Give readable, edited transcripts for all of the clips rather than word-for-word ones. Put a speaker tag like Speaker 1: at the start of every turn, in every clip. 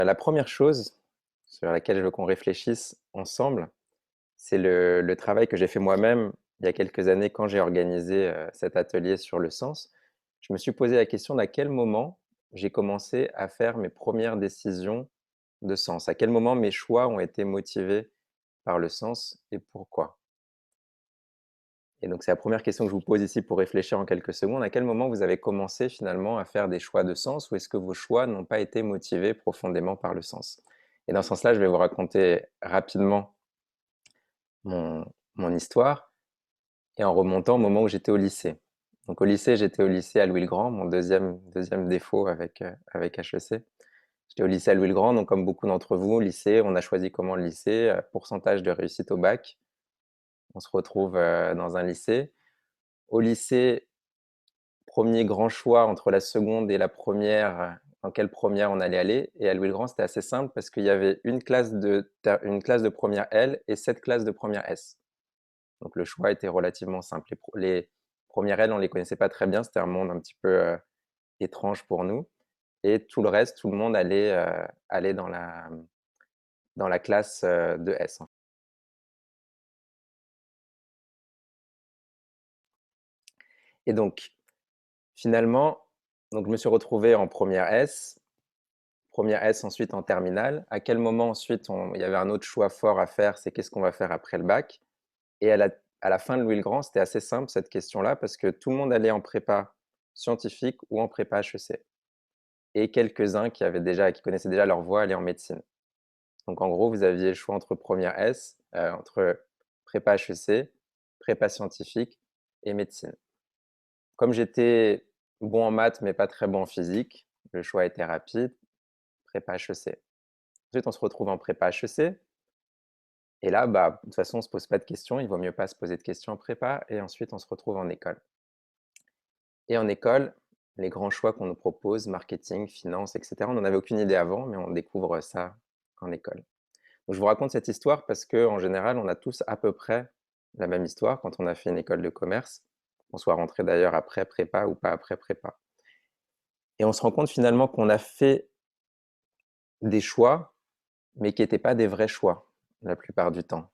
Speaker 1: La première chose sur laquelle je veux qu'on réfléchisse ensemble, c'est le travail que j'ai fait moi-même il y a quelques années quand j'ai organisé, cet atelier sur le sens. Je me suis posé la question d'à quel moment j'ai commencé à faire mes premières décisions de sens? À quel moment mes choix ont été motivés par le sens et pourquoi? Et donc c'est la première question que je vous pose ici pour réfléchir en quelques secondes. À quel moment vous avez commencé finalement à faire des choix de sens ou est-ce que vos choix n'ont pas été motivés profondément par le sens? Et dans ce sens-là, je vais vous raconter rapidement mon mon histoire et en remontant au moment où j'étais au lycée. Donc au lycée, j'étais au lycée à Louis-le-Grand, mon deuxième défaut avec HEC. J'étais au lycée à Louis-le-Grand, donc comme beaucoup d'entre vous, lycée, on a choisi comment le lycée? Pourcentage de réussite au bac. On se retrouve, dans un lycée. Au lycée, premier grand choix entre la seconde et la première, dans quelle première on allait aller et à Louis-le-Grand, c'était assez simple parce qu'il y avait une classe de première L et 7 classes de première S. Donc le choix était relativement simple. Les premières L, on les connaissait pas très bien, c'était un monde un petit peu, étrange pour nous et tout le reste, tout le monde allait dans la classe, de S. Et donc finalement, donc je me suis retrouvé en première S. Première S, ensuite en terminale. À quel moment ensuite il y avait un autre choix fort à faire, c'est qu'est-ce qu'on va faire après le bac? Et à la fin de Louis-le-Grand, c'était assez simple cette question-là parce que tout le monde allait en prépa scientifique ou en prépa HEC et quelques-uns qui connaissaient déjà leur voie allaient en médecine. Donc en gros, vous aviez le choix entre première S, entre prépa HEC, prépa scientifique et médecine. Comme j'étais bon en maths mais pas très bon en physique, le choix était rapide, prépa HEC. Ensuite, on se retrouve en prépa HEC et là, bah, de toute façon, on ne se pose pas de questions, il vaut mieux pas se poser de questions en prépa et ensuite on se retrouve en école. Et en école, les grands choix qu'on nous propose, marketing, finance et cetera, on n'en avait aucune idée avant, mais on découvre ça en école. Donc je vous raconte cette histoire parce qu'en général, on a tous à peu près la même histoire quand on a fait une école de commerce, qu'on soit rentré d'ailleurs après prépa ou pas après prépa. Et on se rend compte finalement qu'on a fait des choix, mais qui étaient pas des vrais choix, la plupart du temps.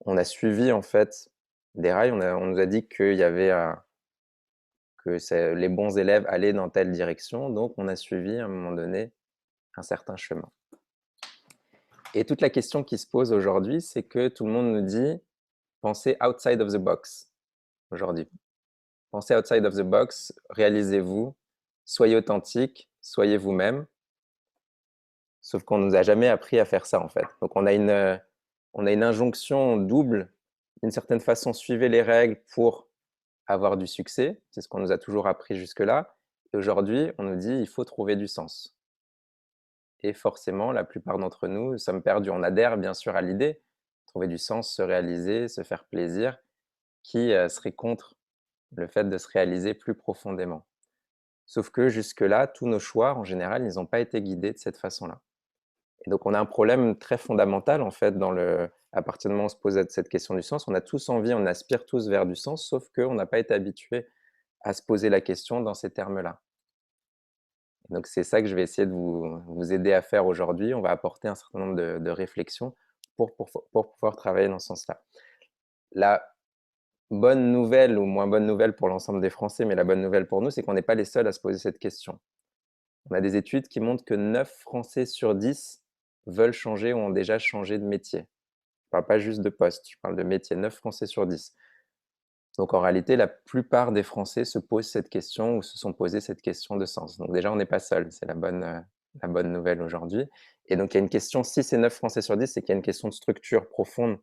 Speaker 1: On a suivi en fait des rails, on nous a dit qu'il y avait un que c'est les bons élèves allaient dans telle direction, donc on a suivi à un moment donné un certain chemin. Et toute la question qui se pose aujourd'hui, c'est que tout le monde nous dit: «Pensez outside of the box» aujourd'hui. Pensez outside of the box, réalisez-vous, soyez authentique, soyez vous-même. Sauf qu'on nous a jamais appris à faire ça en fait. Donc on a une injonction double. D'une certaine façon, suivez les règles pour avoir du succès, c'est ce qu'on nous a toujours appris jusque-là et aujourd'hui, on nous dit: «Il faut trouver du sens» et forcément, la plupart d'entre nous sommes perdus. On adhère bien sûr à l'idée, trouver du sens, se réaliser, se faire plaisir, qui, serait contre le fait de se réaliser plus profondément. Sauf que jusque-là, tous nos choix, en général, ils ont pas été guidés de cette façon-là. Et donc on a un problème très fondamental en fait à partir du moment où on se pose cette question du sens, on a tous envie, on aspire tous vers du sens, sauf qu'on n'a pas été habitué à se poser la question dans ces termes-là. Donc c'est ça que je vais essayer de vous aider à faire aujourd'hui. On va apporter un certain nombre de réflexions pour pouvoir travailler dans ce sens-là. La bonne nouvelle ou moins bonne nouvelle pour l'ensemble des Français, mais la bonne nouvelle pour nous, c'est qu'on n'est pas les seuls à se poser cette question. On a des études qui montrent que 9 Français sur 10 veulent changer ou ont déjà changé de métier. Je parle pas juste de poste, je parle de métier, 9 Français sur 10. Donc en réalité, la plupart des Français se posent cette question ou se sont posés cette question de sens. Donc déjà, on n'est pas seul, c'est la bonne nouvelle aujourd'hui. Et donc il y a une question, si c'est 9 Français sur 10, c'est qu'il y a une question de structure profonde.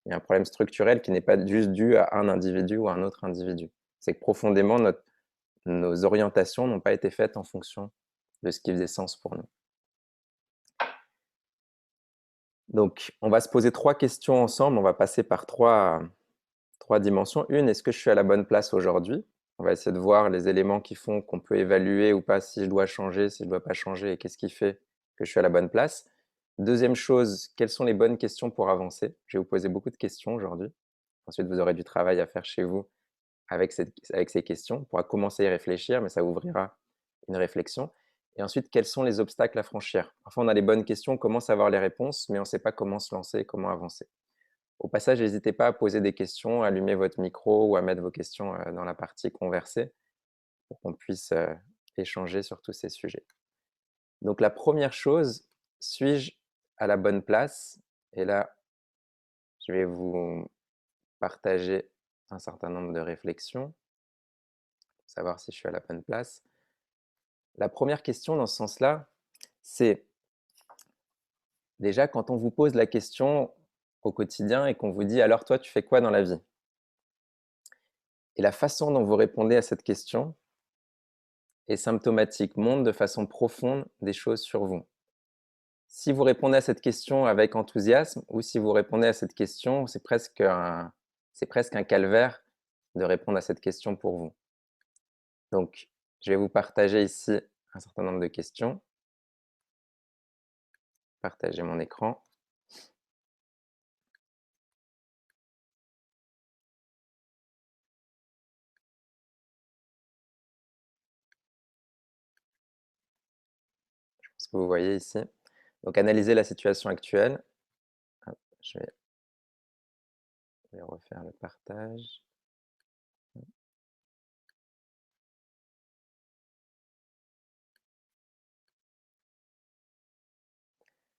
Speaker 1: Il y a un problème structurel qui n'est pas juste dû à un individu ou à un autre individu. C'est que profondément, nos orientations n'ont pas été faites en fonction de ce qui faisait sens pour nous. Donc, on va se poser 3 questions ensemble. On va passer par trois dimensions. Une, est-ce que je suis à la bonne place aujourd'hui? On va essayer de voir les éléments qui font qu'on peut évaluer ou pas si je dois changer, si je ne dois pas changer et qu'est-ce qui fait que je suis à la bonne place. Deuxième chose, quelles sont les bonnes questions pour avancer? Je vais vous poser beaucoup de questions aujourd'hui. Ensuite, vous aurez du travail à faire chez vous avec ces questions. On pourra commencer à y réfléchir, mais ça ouvrira une réflexion. Et ensuite, quels sont les obstacles à franchir? Parfois, on a les bonnes questions, on commence à avoir les réponses, mais on ne sait pas comment se lancer, comment avancer. Au passage, n'hésitez pas à poser des questions, à allumer votre micro ou à mettre vos questions, dans la partie conversée pour qu'on puisse, échanger sur tous ces sujets. Donc la première chose, suis-je à la bonne place? Et là, je vais vous partager un certain nombre de réflexions, pour savoir si je suis à la bonne place. La première question dans ce sens-là, c'est déjà quand on vous pose la question au quotidien et qu'on vous dit: «Alors toi, tu fais quoi dans la vie?» Et la façon dont vous répondez à cette question est symptomatique, montre de façon profonde des choses sur vous. Si vous répondez à cette question avec enthousiasme ou si vous répondez à cette question, c'est presque un calvaire de répondre à cette question pour vous. Donc, je vais vous partager ici un certain nombre de questions. Partager mon écran. Ce que vous voyez ici. Donc, analyser la situation actuelle. Hop, je vais refaire le partage.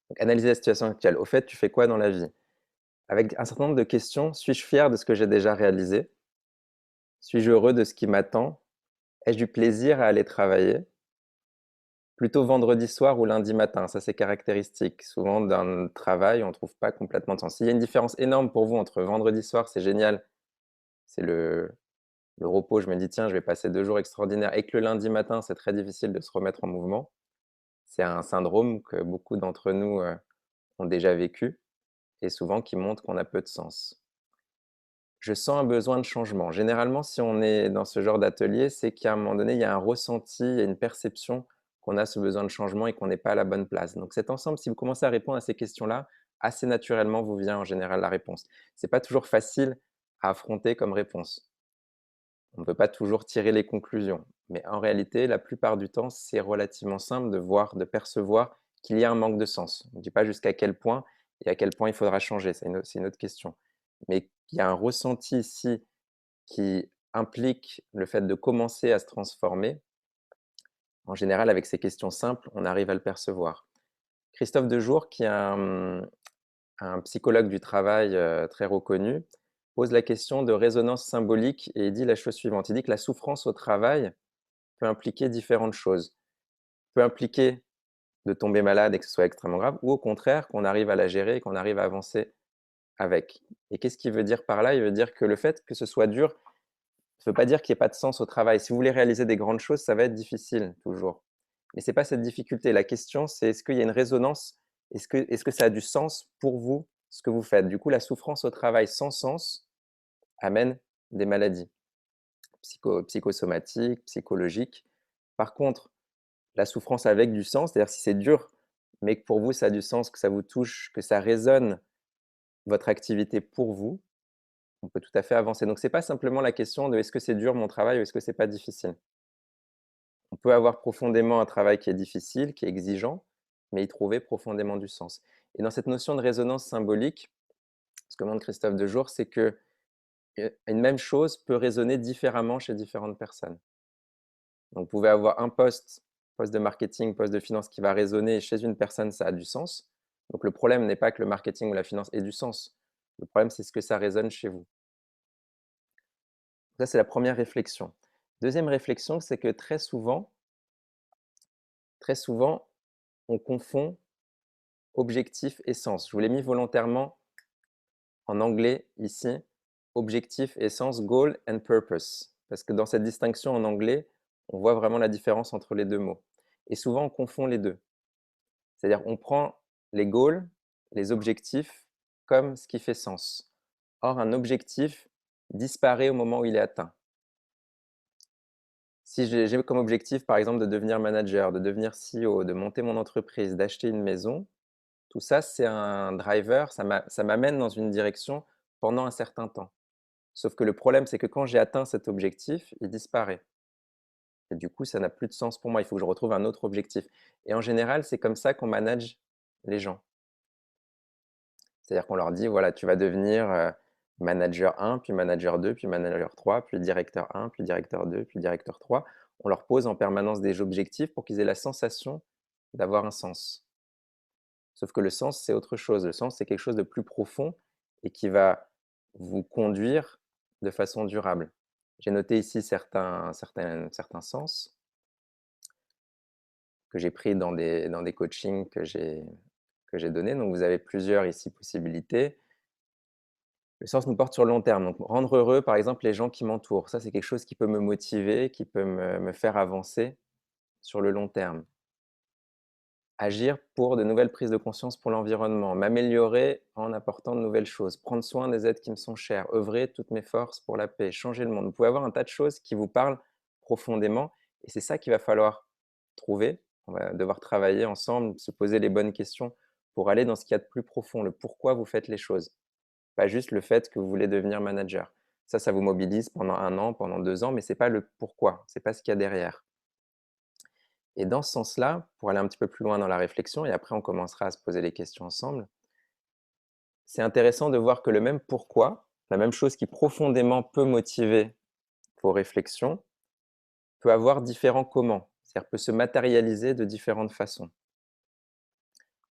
Speaker 1: Donc, analyser la situation actuelle. Au fait, tu fais quoi dans la vie? Avec un certain nombre de questions. Suis-je fier de ce que j'ai déjà réalisé? Suis-je heureux de ce qui m'attend? Ai-je du plaisir à aller travailler? Plutôt vendredi soir ou lundi matin, ça c'est caractéristique. Souvent d'un travail, on ne trouve pas complètement de sens. S'il y a une différence énorme pour vous entre vendredi soir, c'est génial, c'est le repos, je me dis: «Tiens, je vais passer 2 jours extraordinaires» et que le lundi matin, c'est très difficile de se remettre en mouvement. C'est un syndrome que beaucoup d'entre nous, ont déjà vécu et souvent qui montre qu'on a peu de sens. Je sens un besoin de changement. Généralement, si on est dans ce genre d'atelier, c'est qu'à un moment donné, il y a un ressenti, il y a une perception qu'on a ce besoin de changement et qu'on n'est pas à la bonne place. Donc cet ensemble, si vous commencez à répondre à ces questions-là, assez naturellement vous vient en général la réponse. C'est pas toujours facile à affronter comme réponse. On ne peut pas toujours tirer les conclusions, mais en réalité, la plupart du temps, c'est relativement simple de voir, de percevoir qu'il y a un manque de sens. On ne dit pas jusqu'à quel point et à quel point il faudra changer, c'est une autre question. Mais il y a un ressenti ici qui implique le fait de commencer à se transformer. En général, avec ces questions simples, on arrive à le percevoir. Christophe Dejour, qui est un psychologue du travail, très reconnu, pose la question de résonance symbolique et il dit la chose suivante. Il dit que la souffrance au travail peut impliquer différentes choses. Peut impliquer de tomber malade et que ce soit extrêmement grave ou au contraire qu'on arrive à la gérer et qu'on arrive à avancer avec. Et qu'est-ce qu'il veut dire par là? Il veut dire que le fait que ce soit dur, ça ne veut pas dire qu'il y ait pas de sens au travail. Si vous voulez réaliser des grandes choses, ça va être difficile toujours. Mais c'est pas cette difficulté. La question, c'est est-ce qu'il y a une résonance? Est-ce que ça a du sens pour vous, ce que vous faites? Du coup, la souffrance au travail sans sens amène des maladies psychosomatiques, psychologiques. Par contre, la souffrance avec du sens, c'est-à-dire si c'est dur, mais que pour vous ça a du sens, que ça vous touche, que ça résonne votre activité pour vous, on peut tout à fait avancer. Donc c'est pas simplement la question de: «Est-ce que c'est dur mon travail ou est-ce que c'est pas difficile?» On peut avoir profondément un travail qui est difficile, qui est exigeant, mais y trouver profondément du sens. Et dans cette notion de résonance symbolique, ce que montre Christophe Dejour, c'est que, une même chose peut résonner différemment chez différentes personnes. Donc vous pouvez avoir un poste de marketing, poste de finance qui va résonner chez une personne, ça a du sens. Donc le problème n'est pas que le marketing ou la finance ait du sens. Le problème, c'est ce que ça résonne chez vous. Ça, c'est la première réflexion. Deuxième réflexion, c'est que très souvent, on confond objectif et sens. Je vous l'ai mis volontairement en anglais ici, objectif et sens, goal and purpose. Parce que dans cette distinction en anglais, on voit vraiment la différence entre les 2 mots. Et souvent, on confond les 2. C'est-à-dire on prend les goals, les objectifs, comme ce qui fait sens. Or, un objectif disparaît au moment où il est atteint. Si j'ai comme objectif, par exemple, de devenir manager, de devenir CEO, de monter mon entreprise, d'acheter une maison, tout ça, c'est un driver, ça m'amène dans une direction pendant un certain temps. Sauf que le problème, c'est que quand j'ai atteint cet objectif, il disparaît. et du coup, ça n'a plus de sens pour moi. Il faut que je retrouve un autre objectif et en général, c'est comme ça qu'on manage les gens. C'est-à-dire qu'on leur dit: «Voilà, tu vas devenir, manager 1, puis manager 2, puis manager 3, puis directeur 1, puis directeur 2, puis directeur 3». On leur pose en permanence des objectifs pour qu'ils aient la sensation d'avoir un sens. Sauf que le sens, c'est autre chose. Le sens, c'est quelque chose de plus profond et qui va vous conduire de façon durable. J'ai noté ici certains sens que j'ai pris dans des coachings que j'ai donnés. Donc vous avez plusieurs ici possibilités. Le sens nous porte sur le long terme, donc rendre heureux, par exemple, les gens qui m'entourent. Ça, c'est quelque chose qui peut me motiver, qui peut me faire avancer sur le long terme. Agir pour de nouvelles prises de conscience pour l'environnement, m'améliorer en apportant de nouvelles choses, prendre soin des êtres qui me sont chers, œuvrer de toutes mes forces pour la paix, changer le monde. Vous pouvez avoir un tas de choses qui vous parlent profondément et c'est ça qu'il va falloir trouver. On va devoir travailler ensemble, se poser les bonnes questions pour aller dans ce qu'il y a de plus profond, le pourquoi vous faites les choses. Pas juste le fait que vous voulez devenir manager. Ça vous mobilise pendant 1 an, pendant 2 ans, mais c'est pas le pourquoi, c'est pas ce qu'il y a derrière. Et dans ce sens-là, pour aller un petit peu plus loin dans la réflexion et après on commencera à se poser les questions ensemble, c'est intéressant de voir que le même pourquoi, la même chose qui profondément peut motiver vos réflexions, peut avoir différents comment, c'est-à-dire peut se matérialiser de différentes façons.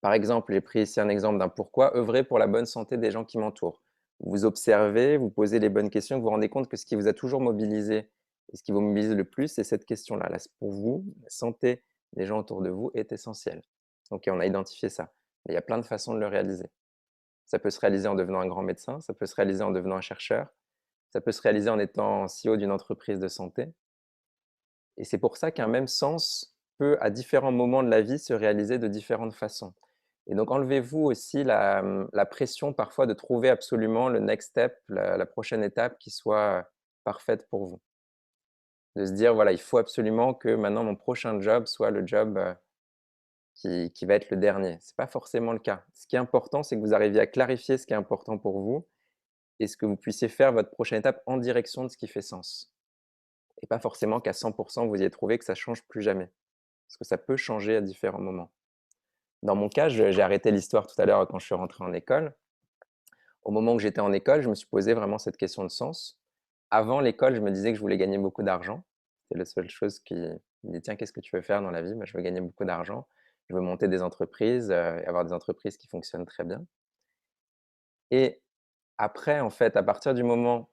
Speaker 1: Par exemple, j'ai pris ici un exemple d'un pourquoi, œuvrer pour la bonne santé des gens qui m'entourent. Vous observez, vous posez les bonnes questions, vous vous rendez compte que ce qui vous a toujours mobilisé et ce qui vous mobilise le plus, c'est cette question-là. Là, pour vous, la santé des gens autour de vous est essentielle. OK, on a identifié ça. Mais il y a plein de façons de le réaliser. Ça peut se réaliser en devenant un grand médecin, ça peut se réaliser en devenant un chercheur, ça peut se réaliser en étant CEO d'une entreprise de santé. Et c'est pour ça qu'un même sens peut, à différents moments de la vie, se réaliser de différentes façons. Et donc enlevez-vous aussi la pression parfois de trouver absolument le next step, la prochaine étape qui soit parfaite pour vous. De se dire: «Voilà, il faut absolument que maintenant mon prochain job soit le job, qui va être le dernier». C'est pas forcément le cas. Ce qui est important, c'est que vous arriviez à clarifier ce qui est important pour vous et ce que vous puissiez faire votre prochaine étape en direction de ce qui fait sens. Et pas forcément qu'à 100 vous ayez trouvé que ça change plus jamais. Parce que ça peut changer à différents moments. Dans mon cas, j'ai arrêté l'histoire tout à l'heure quand je suis rentré en école. Au moment où j'étais en école, je me suis posé vraiment cette question de sens. Avant l'école, je me disais que je voulais gagner beaucoup d'argent. C'est la seule chose qui me dit: «Tiens, qu'est-ce que tu veux faire dans la vie?» «Bah, je veux gagner beaucoup d'argent, je veux monter des entreprises, et avoir des entreprises qui fonctionnent très bien». Et après, en fait, à partir du moment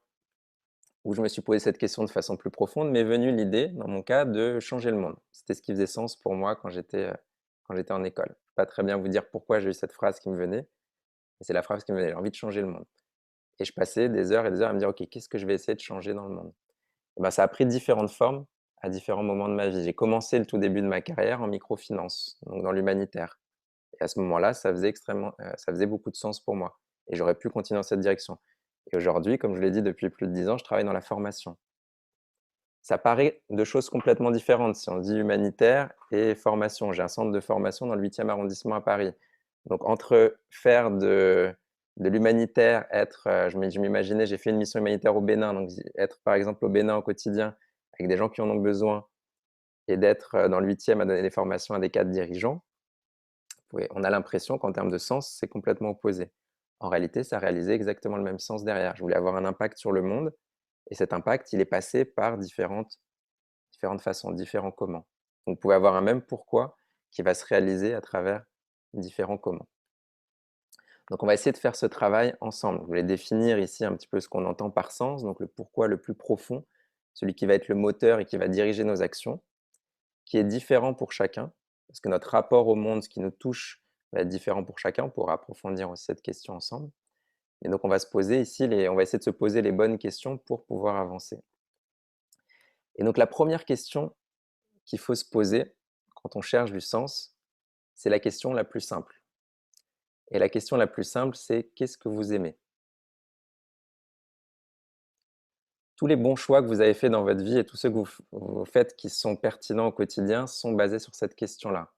Speaker 1: où je me suis posé cette question de façon plus profonde, m'est venue l'idée, dans mon cas, de changer le monde. C'était ce qui faisait sens pour moi quand j'étais en école. Je ne peux pas très bien vous dire pourquoi j'ai eu cette phrase qui me venait, mais c'est la phrase qui me venait: «J'ai envie de changer le monde». Et je passais des heures et des heures à me dire: «OK, qu'est-ce que je vais essayer de changer dans le monde?» Et ben, ça a pris différentes formes à différents moments de ma vie. J'ai commencé le tout début de ma carrière en microfinance, donc dans l'humanitaire. Et à ce moment-là, ça faisait beaucoup de sens pour moi et j'aurais pu continuer dans cette direction. Et aujourd'hui, comme je l'ai dit, depuis plus de 10 ans, je travaille dans la formation. Ça paraît 2 choses complètement différentes si on dit humanitaire et formation. J'ai un centre de formation dans le 8e arrondissement à Paris. Donc entre faire de l'humanitaire, être, je m'imaginais, j'ai fait une mission humanitaire au Bénin, donc être par exemple au Bénin au quotidien avec des gens qui en ont besoin et d'être, dans le 8e à donner des formations à des cadres dirigeants. Oui, on a l'impression qu'en termes de sens, c'est complètement opposé. En réalité, ça réalisait exactement le même sens derrière. Je voulais avoir un impact sur le monde et cet impact, il est passé par différentes façons, différents comment. Donc, vous pouvez avoir un même pourquoi qui va se réaliser à travers différents comment. Donc, on va essayer de faire ce travail ensemble. Je voulais définir ici un petit peu ce qu'on entend par sens, donc le pourquoi le plus profond, celui qui va être le moteur et qui va diriger nos actions, qui est différent pour chacun, parce que notre rapport au monde, ce qui nous touche, va être différent pour chacun. On pourra approfondir aussi cette question ensemble. Et donc, on va essayer de se poser les bonnes questions pour pouvoir avancer. Et donc, la première question qu'il faut se poser quand on cherche du sens, c'est la question la plus simple. Et la question la plus simple, c'est: qu'est-ce que vous aimez? Tous les bons choix que vous avez faits dans votre vie et tous ceux que vous faites qui sont pertinents au quotidien sont basés sur cette question-là.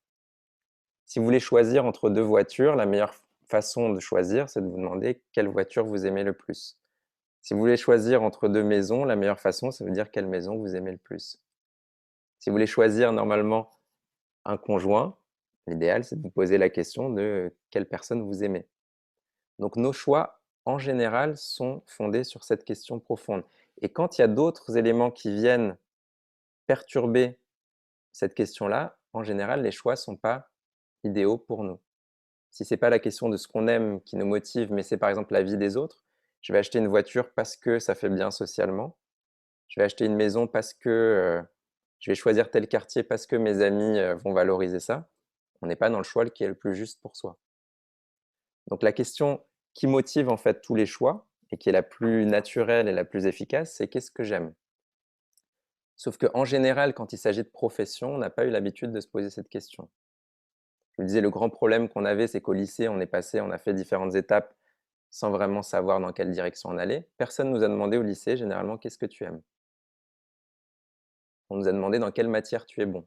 Speaker 1: Si vous voulez choisir entre 2 voitures, la meilleure façon de choisir, c'est de vous demander quelle voiture vous aimez le plus. Si vous voulez choisir entre 2 maisons, la meilleure façon, c'est de vous dire quelle maison vous aimez le plus. Si vous voulez choisir normalement un conjoint, l'idéal, c'est de vous poser la question de quelle personne vous aimez. Donc nos choix, en général, sont fondés sur cette question profonde. Et quand il y a d'autres éléments qui viennent perturber cette question-là, en général, les choix ne sont pas idéaux pour nous. Si c'est pas la question de ce qu'on aime qui nous motive, mais c'est par exemple la vie des autres, je vais acheter une voiture parce que ça fait bien socialement. Je vais acheter une maison parce que, je vais choisir tel quartier parce que mes amis, vont valoriser ça. On n'est pas dans le choix qui est le plus juste pour soi. Donc la question qui motive en fait tous les choix et qui est la plus naturelle et la plus efficace, c'est: «Qu'est-ce que j'aime?» Sauf qu'en général, quand il s'agit de profession, on n'a pas eu l'habitude de se poser cette question. Je vous disais, le grand problème qu'on avait, c'est qu'au lycée, on a fait différentes étapes sans vraiment savoir dans quelle direction on allait. Personne nous a demandé au lycée, généralement: «Qu'est-ce que tu aimes?» On nous a demandé: «Dans quelle matière tu es bon?»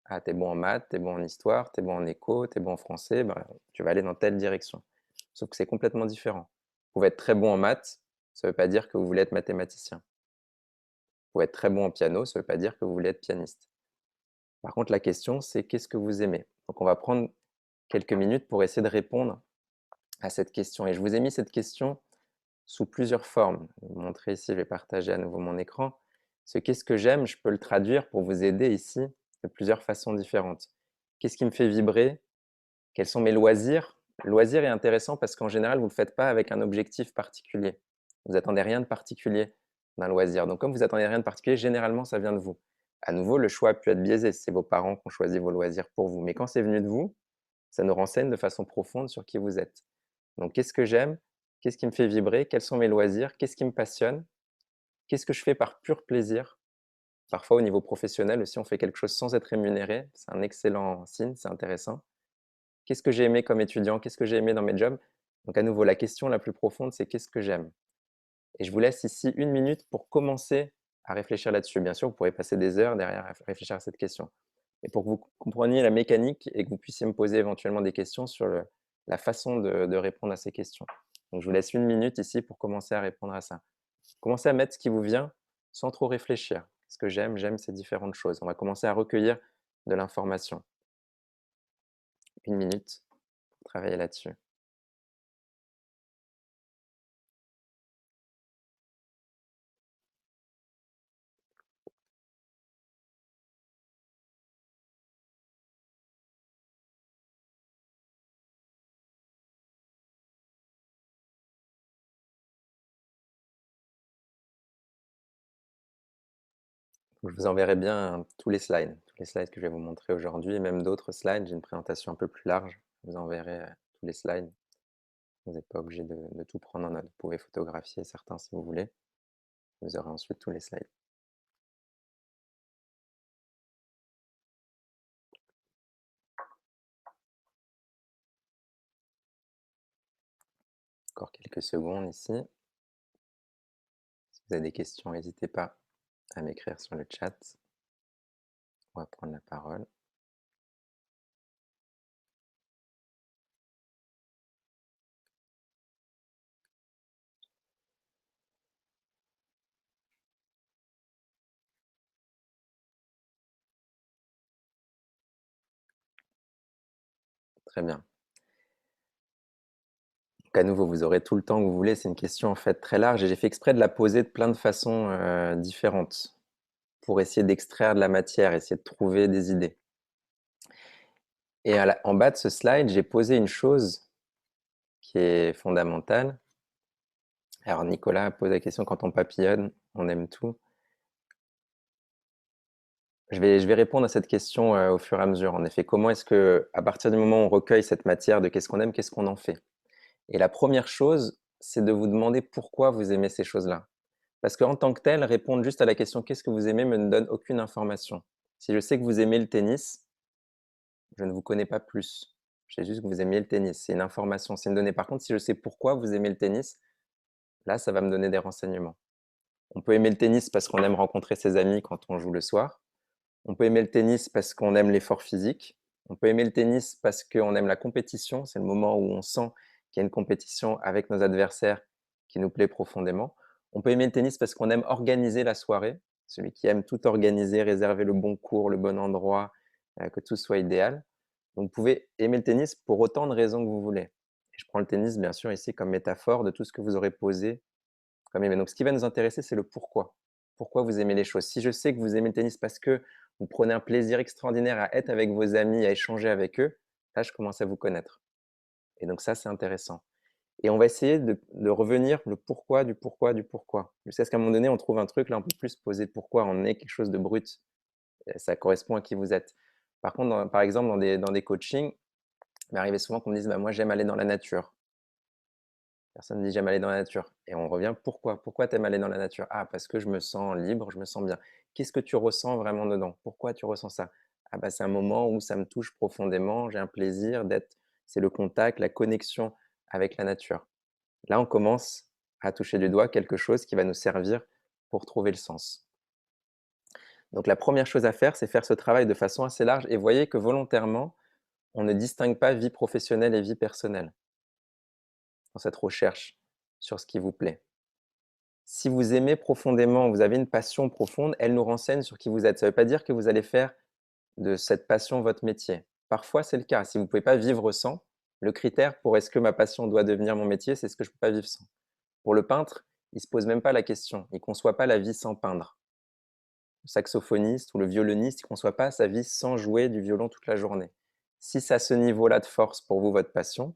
Speaker 1: «Ah, tu es bon en maths, tu es bon en histoire, tu es bon en éco, tu es bon en français, ben, tu vas aller dans telle direction». Sauf que c'est complètement différent. Vous pouvez être très bon en maths, ça ne veut pas dire que vous voulez être mathématicien. Vous pouvez être très bon en piano, ça ne veut pas dire que vous voulez être pianiste. Par contre, la question, c'est: qu'est-ce que vous aimez? Donc on va prendre quelques minutes pour essayer de répondre à cette question et je vous ai mis cette question sous plusieurs formes. Je vais vous montrer ici, je vais partager à nouveau mon écran. Ce «qu'est-ce que j'aime?» je peux le traduire pour vous aider ici de plusieurs façons différentes. Qu'est-ce qui me fait vibrer? Quels sont mes loisirs? Le loisir est intéressant parce qu'en général, vous ne le faites pas avec un objectif particulier. Vous attendez rien de particulier d'un loisir. Donc comme vous attendez rien de particulier, généralement, ça vient de vous. À nouveau, le choix a pu être biaisé, c'est vos parents qui ont choisi vos loisirs pour vous. Mais quand c'est venu de vous, ça nous renseigne de façon profonde sur qui vous êtes. Donc qu'est-ce que j'aime? Qu'est-ce qui me fait vibrer? Quels sont mes loisirs? Qu'est-ce qui me passionne? Qu'est-ce que je fais par pur plaisir? Parfois, au niveau professionnel aussi, on fait quelque chose sans être rémunéré. C'est un excellent signe, c'est intéressant. Qu'est-ce que j'ai aimé comme étudiant? Qu'est-ce que j'ai aimé dans mes jobs? Donc à nouveau, la question la plus profonde, c'est: qu'est-ce que j'aime? Et je vous laisse ici 1 minute pour commencer à réfléchir là-dessus. Bien sûr, vous pourrez passer des heures derrière à réfléchir à cette question. Et pour que vous compreniez la mécanique et que vous puissiez me poser éventuellement des questions sur la façon de répondre à ces questions. Donc je vous laisse 1 minute ici pour commencer à répondre à ça. Commencez à mettre ce qui vous vient sans trop réfléchir. Ce que j'aime, j'aime ces différentes choses. On va commencer à recueillir de l'information. 1 minute pour travailler là-dessus. Je vous enverrai bien tous les slides que je vais vous montrer aujourd'hui et même d'autres slides. J'ai une présentation un peu plus large. Je vous enverrai tous les slides. Vous n'êtes pas obligé de tout prendre en note. Vous pouvez photographier certains si vous voulez. Vous aurez ensuite tous les slides. Encore quelques secondes ici. Si vous avez des questions, n'hésitez pas à m'écrire sur le chat ou à prendre la parole. Très bien. Donc à nouveau, vous aurez tout le temps que vous voulez. C'est une question en fait très large et j'ai fait exprès de la poser de plein de façons différentes pour essayer d'extraire de la matière, essayer de trouver des idées. Et en bas de ce slide, j'ai posé une chose qui est fondamentale. Alors Nicolas pose la question: «Quand on papillonne, on aime tout». Je vais répondre à cette question, au fur et à mesure. En effet, comment est-ce que, à partir du moment où on recueille cette matière de qu'est-ce qu'on aime, qu'est-ce qu'on en fait? Et la première chose, c'est de vous demander pourquoi vous aimez ces choses-là. Parce qu'en tant que tel, répondre juste à la question: «Qu'est-ce que vous aimez?» me ne donne aucune information. Si je sais que vous aimez le tennis, je ne vous connais pas plus. Je sais juste que vous aimez le tennis. C'est une information, c'est une donnée. Par contre, si je sais pourquoi vous aimez le tennis, là, ça va me donner des renseignements. On peut aimer le tennis parce qu'on aime rencontrer ses amis quand on joue le soir. On peut aimer le tennis parce qu'on aime l'effort physique. On peut aimer le tennis parce qu'on aime la compétition. C'est le moment où on sent qu'il y a une compétition avec nos adversaires qui nous plaît profondément. On peut aimer le tennis parce qu'on aime organiser la soirée. celui qui aime tout organiser, réserver le bon cours, le bon endroit, que tout soit idéal. Donc vous pouvez aimer le tennis pour autant de raisons que vous voulez. Et je prends le tennis, bien sûr, ici comme métaphore de tout ce que vous aurez posé comme aimer. Donc ce qui va nous intéresser, c'est le pourquoi. Pourquoi vous aimez les choses. Si je sais que vous aimez le tennis parce que vous prenez un plaisir extraordinaire à être avec vos amis, à échanger avec eux, là, je commence à vous connaître. Et donc ça, c'est intéressant. Et on va essayer de revenir le pourquoi du pourquoi du pourquoi. Jusqu'à ce qu'à un moment donné, on trouve un truc, là, on peut plus se poser pourquoi on est quelque chose de brut. Ça correspond à qui vous êtes. Par contre, par exemple, dans des coachings, il m'arrivait souvent qu'on me dise: «Bah, moi, j'aime aller dans la nature». Personne ne dit: «J'aime aller dans la nature» et on revient: «Pourquoi? Pourquoi tu aimes aller dans la nature?» «Ah, parce que je me sens libre, je me sens bien». «Qu'est-ce que tu ressens vraiment dedans? Pourquoi tu ressens ça?» «Ah bah, c'est un moment où ça me touche profondément, j'ai un plaisir d'être» c'est le contact, la connexion avec la nature. Là, on commence à toucher du doigt quelque chose qui va nous servir pour trouver le sens. Donc la première chose à faire, c'est faire ce travail de façon assez large et voyez que volontairement, on ne distingue pas vie professionnelle et vie personnelle dans cette recherche sur ce qui vous plaît. Si vous aimez profondément, vous avez une passion profonde, elle nous renseigne sur qui vous êtes. Ça ne veut pas dire que vous allez faire de cette passion votre métier. Parfois, c'est le cas. Si vous ne pouvez pas vivre sans, le critère pour est-ce que ma passion doit devenir mon métier, c'est ce que je ne peux pas vivre sans. Pour le peintre, il ne se pose même pas la question. Il ne conçoit pas la vie sans peindre. Le saxophoniste ou le violoniste, il ne conçoit pas sa vie sans jouer du violon toute la journée. Si c'est à ce niveau-là de force pour vous, votre passion,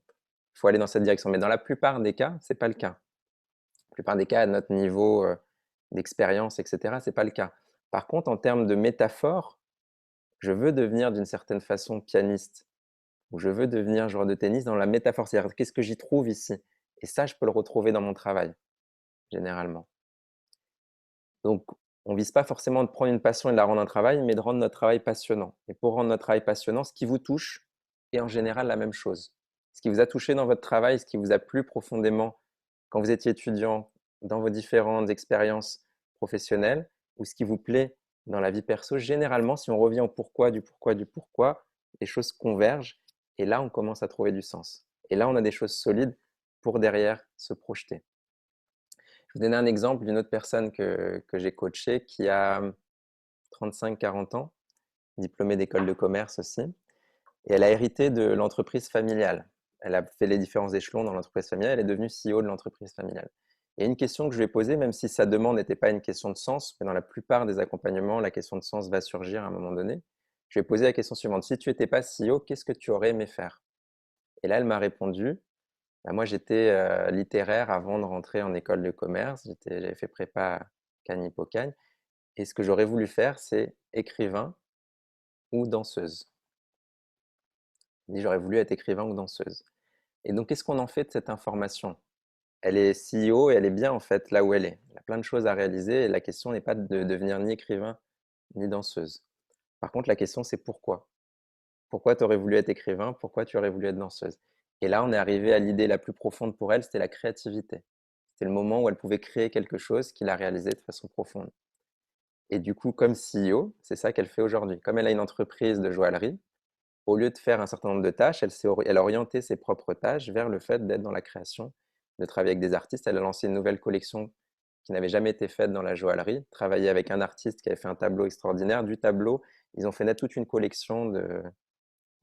Speaker 1: il faut aller dans cette direction. Mais dans la plupart des cas, ce n'est pas le cas. La plupart des cas, à notre niveau d'expérience, et cetera, c'est pas le cas. Par contre, en termes de métaphore, je veux devenir d'une certaine façon pianiste ou je veux devenir joueur de tennis dans la métaphore. C'est-à-dire, qu'est-ce que j'y trouve ici? Et ça, je peux le retrouver dans mon travail, généralement. Donc, on vise pas forcément de prendre une passion et de la rendre un travail, mais de rendre notre travail passionnant. Et pour rendre notre travail passionnant, ce qui vous touche est en général la même chose. Ce qui vous a touché dans votre travail, ce qui vous a plu profondément quand vous étiez étudiant, dans vos différentes expériences professionnelles, ou ce qui vous plaît dans la vie perso, généralement, si on revient au pourquoi, du pourquoi, du pourquoi, les choses convergent et là, on commence à trouver du sens. Et là, on a des choses solides pour derrière se projeter. Je vais vous donner un exemple d'une autre personne que j'ai coachée qui a 35-40 ans, diplômée d'école de commerce aussi, et elle a hérité de l'entreprise familiale. Elle a fait les différents échelons dans l'entreprise familiale, elle est devenue CEO de l'entreprise familiale. Et une question que je lui ai posée, même si sa demande n'était pas une question de sens, mais dans la plupart des accompagnements, la question de sens va surgir à un moment donné, je lui ai posé la question suivante: si tu n'étais pas CEO, qu'est-ce que tu aurais aimé faire? Et là, elle m'a répondu: bah, moi, j'étais littéraire avant de rentrer en école de commerce. J'avais fait prépa Cagnes Hippocagne. Et ce que j'aurais voulu faire, c'est écrivain ou danseuse. Elle dit: j'aurais voulu être écrivain ou danseuse. Et donc, qu'est-ce qu'on en fait de cette information? Elle est CEO et elle est bien en fait là où elle est. Elle a plein de choses à réaliser et la question n'est pas de devenir ni écrivain ni danseuse. Par contre, la question c'est pourquoi? Pourquoi tu aurais voulu être écrivain? Pourquoi tu aurais voulu être danseuse? Et là, on est arrivé à l'idée la plus profonde pour elle, c'était la créativité. C'était le moment où elle pouvait créer quelque chose qui la réalisait de façon profonde. Et du coup, comme CEO, c'est ça qu'elle fait aujourd'hui. Comme elle a une entreprise de joaillerie, au lieu de faire un certain nombre de tâches, elle a orienté ses propres tâches vers le fait d'être dans la création, de travailler avec des artistes. Elle a lancé une nouvelle collection qui n'avait jamais été faite dans la joaillerie, travaillé avec un artiste qui avait fait un tableau extraordinaire. Du tableau, ils ont fait naître toute une collection de,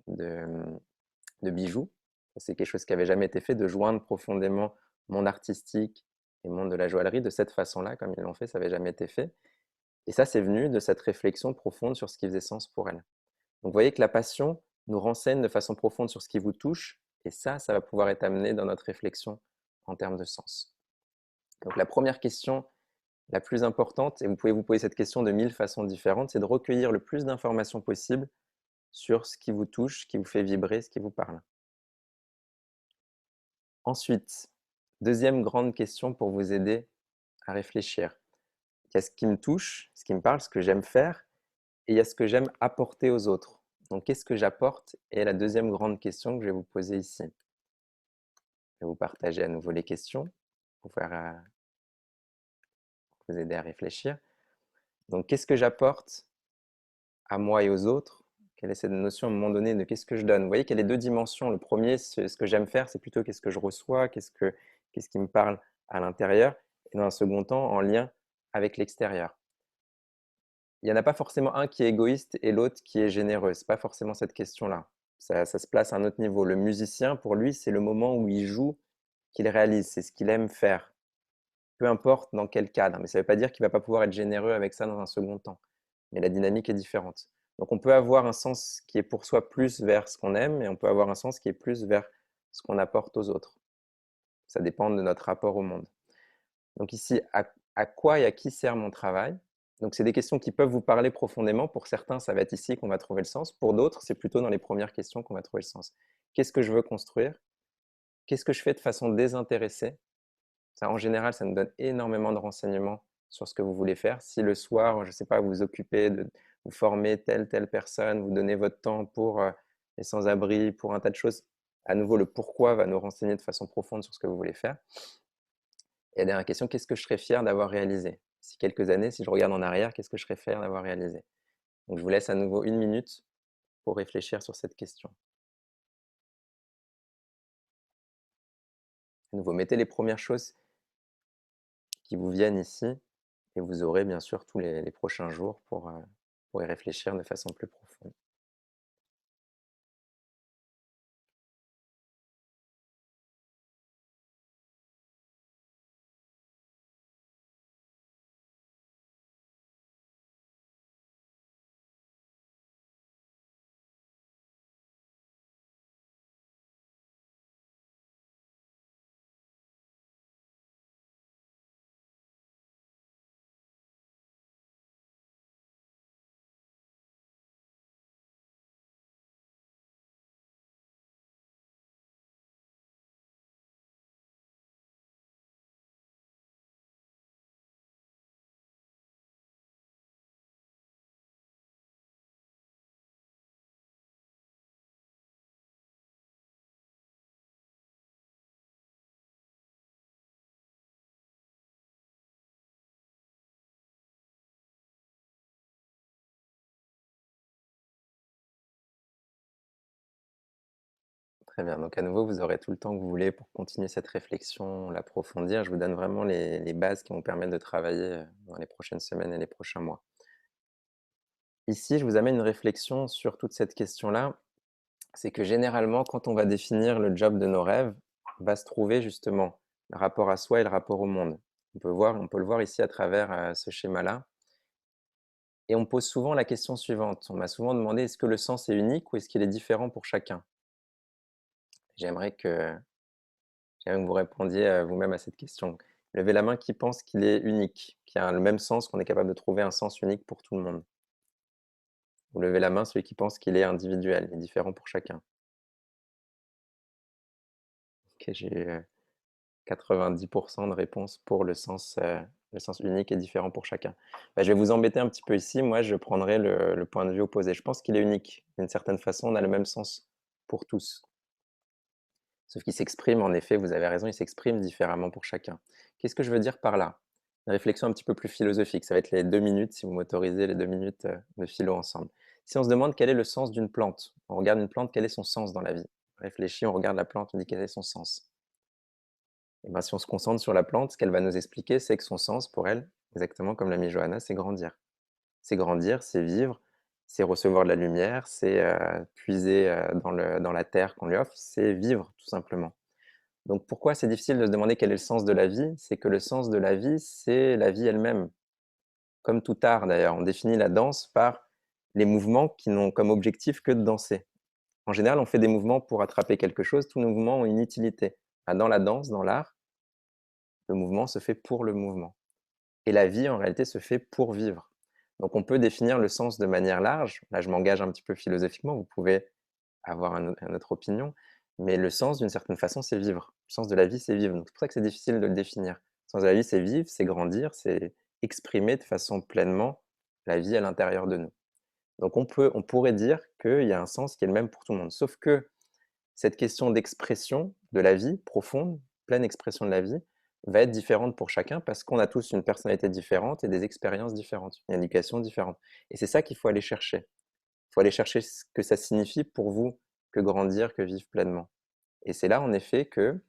Speaker 1: de bijoux. C'est quelque chose qui n'avait jamais été fait, de joindre profondément monde artistique et monde de la joaillerie de cette façon-là, comme ils l'ont fait, ça n'avait jamais été fait. Et ça, c'est venu de cette réflexion profonde sur ce qui faisait sens pour elle. Donc, vous voyez que la passion nous renseigne de façon profonde sur ce qui vous touche, et ça va pouvoir être amené dans notre réflexion en termes de sens. Donc, la première question, la plus importante, et vous pouvez vous poser cette question de 1000 façons différentes, c'est de recueillir le plus d'informations possible sur ce qui vous touche, ce qui vous fait vibrer, ce qui vous parle. Ensuite, deuxième grande question pour vous aider à réfléchir. Il y a ce qui me touche, ce qui me parle, ce que j'aime faire, et il y a ce que j'aime apporter aux autres. Donc, qu'est-ce que j'apporte? Et la deuxième grande question que je vais vous poser ici. Je vais vous partager à nouveau les questions pour vous aider à réfléchir. Donc, qu'est-ce que j'apporte à moi et aux autres? Quelle est cette notion à un moment donné de qu'est-ce que je donne? Vous voyez qu'il y a les deux dimensions. Le premier, ce que j'aime faire, c'est plutôt qu'est-ce que je reçois, qu'est-ce qui me parle à l'intérieur, et dans un second temps, en lien avec l'extérieur. il y en a pas forcément un qui est égoïste et l'autre qui est généreux. C'est pas forcément cette question-là. Ça se place à un autre niveau. Le musicien, pour lui, c'est le moment où il joue qu'il réalise, c'est ce qu'il aime faire, peu importe dans quel cadre. Mais ça ne veut pas dire qu'il va pas pouvoir être généreux avec ça dans un second temps. Mais la dynamique est différente. Donc on peut avoir un sens qui est pour soi plus vers ce qu'on aime et on peut avoir un sens qui est plus vers ce qu'on apporte aux autres. Ça dépend de notre rapport au monde. Donc ici, à quoi et à qui sert mon travail? Donc c'est des questions qui peuvent vous parler profondément. Pour certains, ça va être ici qu'on va trouver le sens. Pour d'autres, c'est plutôt dans les premières questions qu'on va trouver le sens. Qu'est-ce que je veux construire? Qu'est-ce que je fais de façon désintéressée? Ça, en général, ça nous donne énormément de renseignements sur ce que vous voulez faire. Si le soir, je ne sais pas, vous vous occupez de vous former telle personne, vous donnez votre temps pour les sans-abri, pour un tas de choses, à nouveau, le pourquoi va nous renseigner de façon profonde sur ce que vous voulez faire. Et la dernière question, qu'est-ce que je serais fier d'avoir réalisé? Si quelques années, si je regarde en arrière, qu'est-ce que je serais fier d'avoir réalisé? Donc, je vous laisse à nouveau 1 minute pour réfléchir sur cette question. À nouveau, mettez les premières choses qui vous viennent ici et vous aurez bien sûr tous les prochains jours pour y réfléchir de façon plus profonde. Très bien, donc à nouveau, vous aurez tout le temps que vous voulez pour continuer cette réflexion, l'approfondir. Je vous donne vraiment les bases qui vont permettre de travailler dans les prochaines semaines et les prochains mois. Ici, je vous amène une réflexion sur toute cette question-là. C'est que généralement, quand on va définir le job de nos rêves, va se trouver justement le rapport à soi et le rapport au monde. On peut le voir ici à travers ce schéma-là. Et on pose souvent la question suivante. On m'a souvent demandé, est-ce que le sens est unique ou est-ce qu'il est différent pour chacun? J'aimerais que, j'aimerais que vous répondiez vous-même à cette question. Levez la main qui pense qu'il est unique, qui a le même sens, qu'on est capable de trouver un sens unique pour tout le monde. Vous levez la main celui qui pense qu'il est individuel et différent pour chacun. Ok, j'ai eu 90% de réponses pour le sens unique et différent pour chacun. Bah, je vais vous embêter un petit peu ici. Moi, je prendrai le point de vue opposé. Je pense qu'il est unique. D'une certaine façon, on a le même sens pour tous. Sauf qu'il s'exprime, en effet, vous avez raison, il s'exprime différemment pour chacun. Qu'est-ce que je veux dire par là? Une réflexion un petit peu plus philosophique. Ça va être les 2 minutes, si vous m'autorisez, les 2 minutes de philo ensemble. Si on se demande quel est le sens d'une plante, on regarde une plante, quel est son sens dans la vie? On réfléchit, on regarde la plante, on dit quel est son sens. Et ben, si on se concentre sur la plante, ce qu'elle va nous expliquer, c'est que son sens pour elle, exactement comme l'a mis Johanna, c'est grandir. C'est grandir, c'est vivre, c'est recevoir de la lumière, c'est puiser dans la terre qu'on lui offre, c'est vivre tout simplement. Donc pourquoi c'est difficile de se demander quel est le sens de la vie? C'est que le sens de la vie, c'est la vie elle-même. Comme tout art d'ailleurs, on définit la danse par les mouvements qui n'ont comme objectif que de danser. En général, on fait des mouvements pour attraper quelque chose, tous nos mouvements ont une utilité. Ah, dans la danse, dans l'art, le mouvement se fait pour le mouvement. Et la vie, en réalité, se fait pour vivre. Donc on peut définir le sens de manière large. Là, je m'engage un petit peu philosophiquement, vous pouvez avoir une autre opinion, mais le sens, d'une certaine façon, c'est vivre. Le sens de la vie, c'est vivre. Donc c'est pour ça que c'est difficile de le définir. Le sens de la vie, c'est vivre, c'est grandir, c'est exprimer de façon pleinement la vie à l'intérieur de nous. Donc on pourrait dire qu'il y a un sens qui est le même pour tout le monde. Sauf que cette question d'expression de la vie profonde, pleine expression de la vie, va être différente pour chacun parce qu'on a tous une personnalité différente et des expériences différentes, une éducation différente. Et c'est ça qu'il faut aller chercher. Il faut aller chercher ce que ça signifie pour vous que grandir, que vivre pleinement. Et c'est là, en effet, que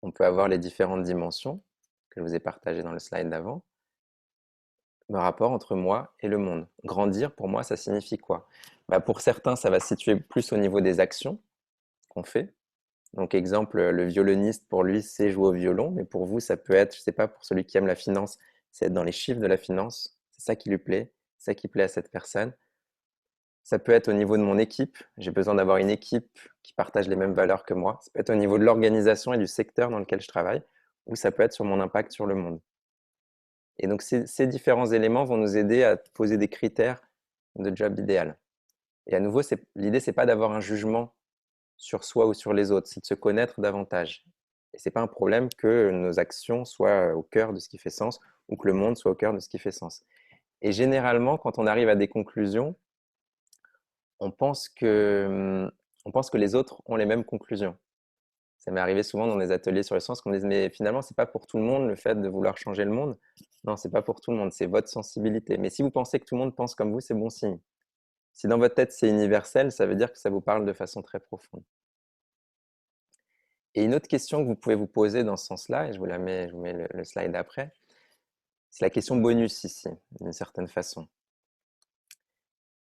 Speaker 1: on peut avoir les différentes dimensions que je vous ai partagées dans le slide d'avant. le rapport entre moi et le monde. Grandir, pour moi, ça signifie quoi? Bah, pour certains, ça va se situer plus au niveau des actions qu'on fait. Donc exemple, le violoniste, pour lui, c'est jouer au violon, mais pour vous, ça peut être, je sais pas, pour celui qui aime la finance, c'est être dans les chiffres de la finance. C'est ça qui lui plaît, c'est ça qui plaît à cette personne. Ça peut être au niveau de mon équipe. J'ai besoin d'avoir une équipe qui partage les mêmes valeurs que moi. Ça peut être au niveau de l'organisation et du secteur dans lequel je travaille, ou ça peut être sur mon impact sur le monde. Et donc ces différents éléments vont nous aider à poser des critères de job idéal. Et à nouveau, l'idée, c'est pas d'avoir un jugement sur soi ou sur les autres, c'est de se connaître davantage. Et c'est pas un problème que nos actions soient au cœur de ce qui fait sens ou que le monde soit au cœur de ce qui fait sens. Et généralement, quand on arrive à des conclusions, on pense que, on pense que les autres ont les mêmes conclusions. Ça m'est arrivé souvent dans des ateliers sur le sens qu'on me dise mais finalement c'est pas pour tout le monde le fait de vouloir changer le monde. Non, c'est pas pour tout le monde, c'est votre sensibilité. Mais si vous pensez que tout le monde pense comme vous, c'est bon signe. Si dans votre tête c'est universel, ça veut dire que ça vous parle de façon très profonde. Et une autre question que vous pouvez vous poser dans ce sens-là, et je vous mets le slide après, c'est la question bonus ici, d'une certaine façon.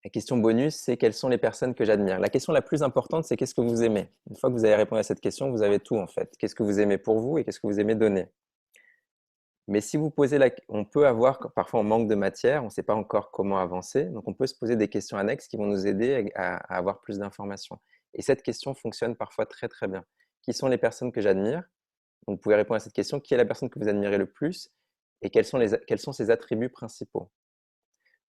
Speaker 1: La question bonus, c'est quelles sont les personnes que j'admire. La question la plus importante, c'est qu'est-ce que vous aimez. Une fois que vous avez répondu à cette question, vous avez tout en fait. Qu'est-ce que vous aimez pour vous et qu'est-ce que vous aimez donner. Mais si vous posez on peut avoir, parfois on manque de matière, on ne sait pas encore comment avancer, donc on peut se poser des questions annexes qui vont nous aider à avoir plus d'informations. Et cette question fonctionne parfois très très bien. Qui sont les personnes que j'admire? Donc, vous pouvez répondre à cette question. Qui est la personne que vous admirez le plus? Et quels sont ses attributs principaux?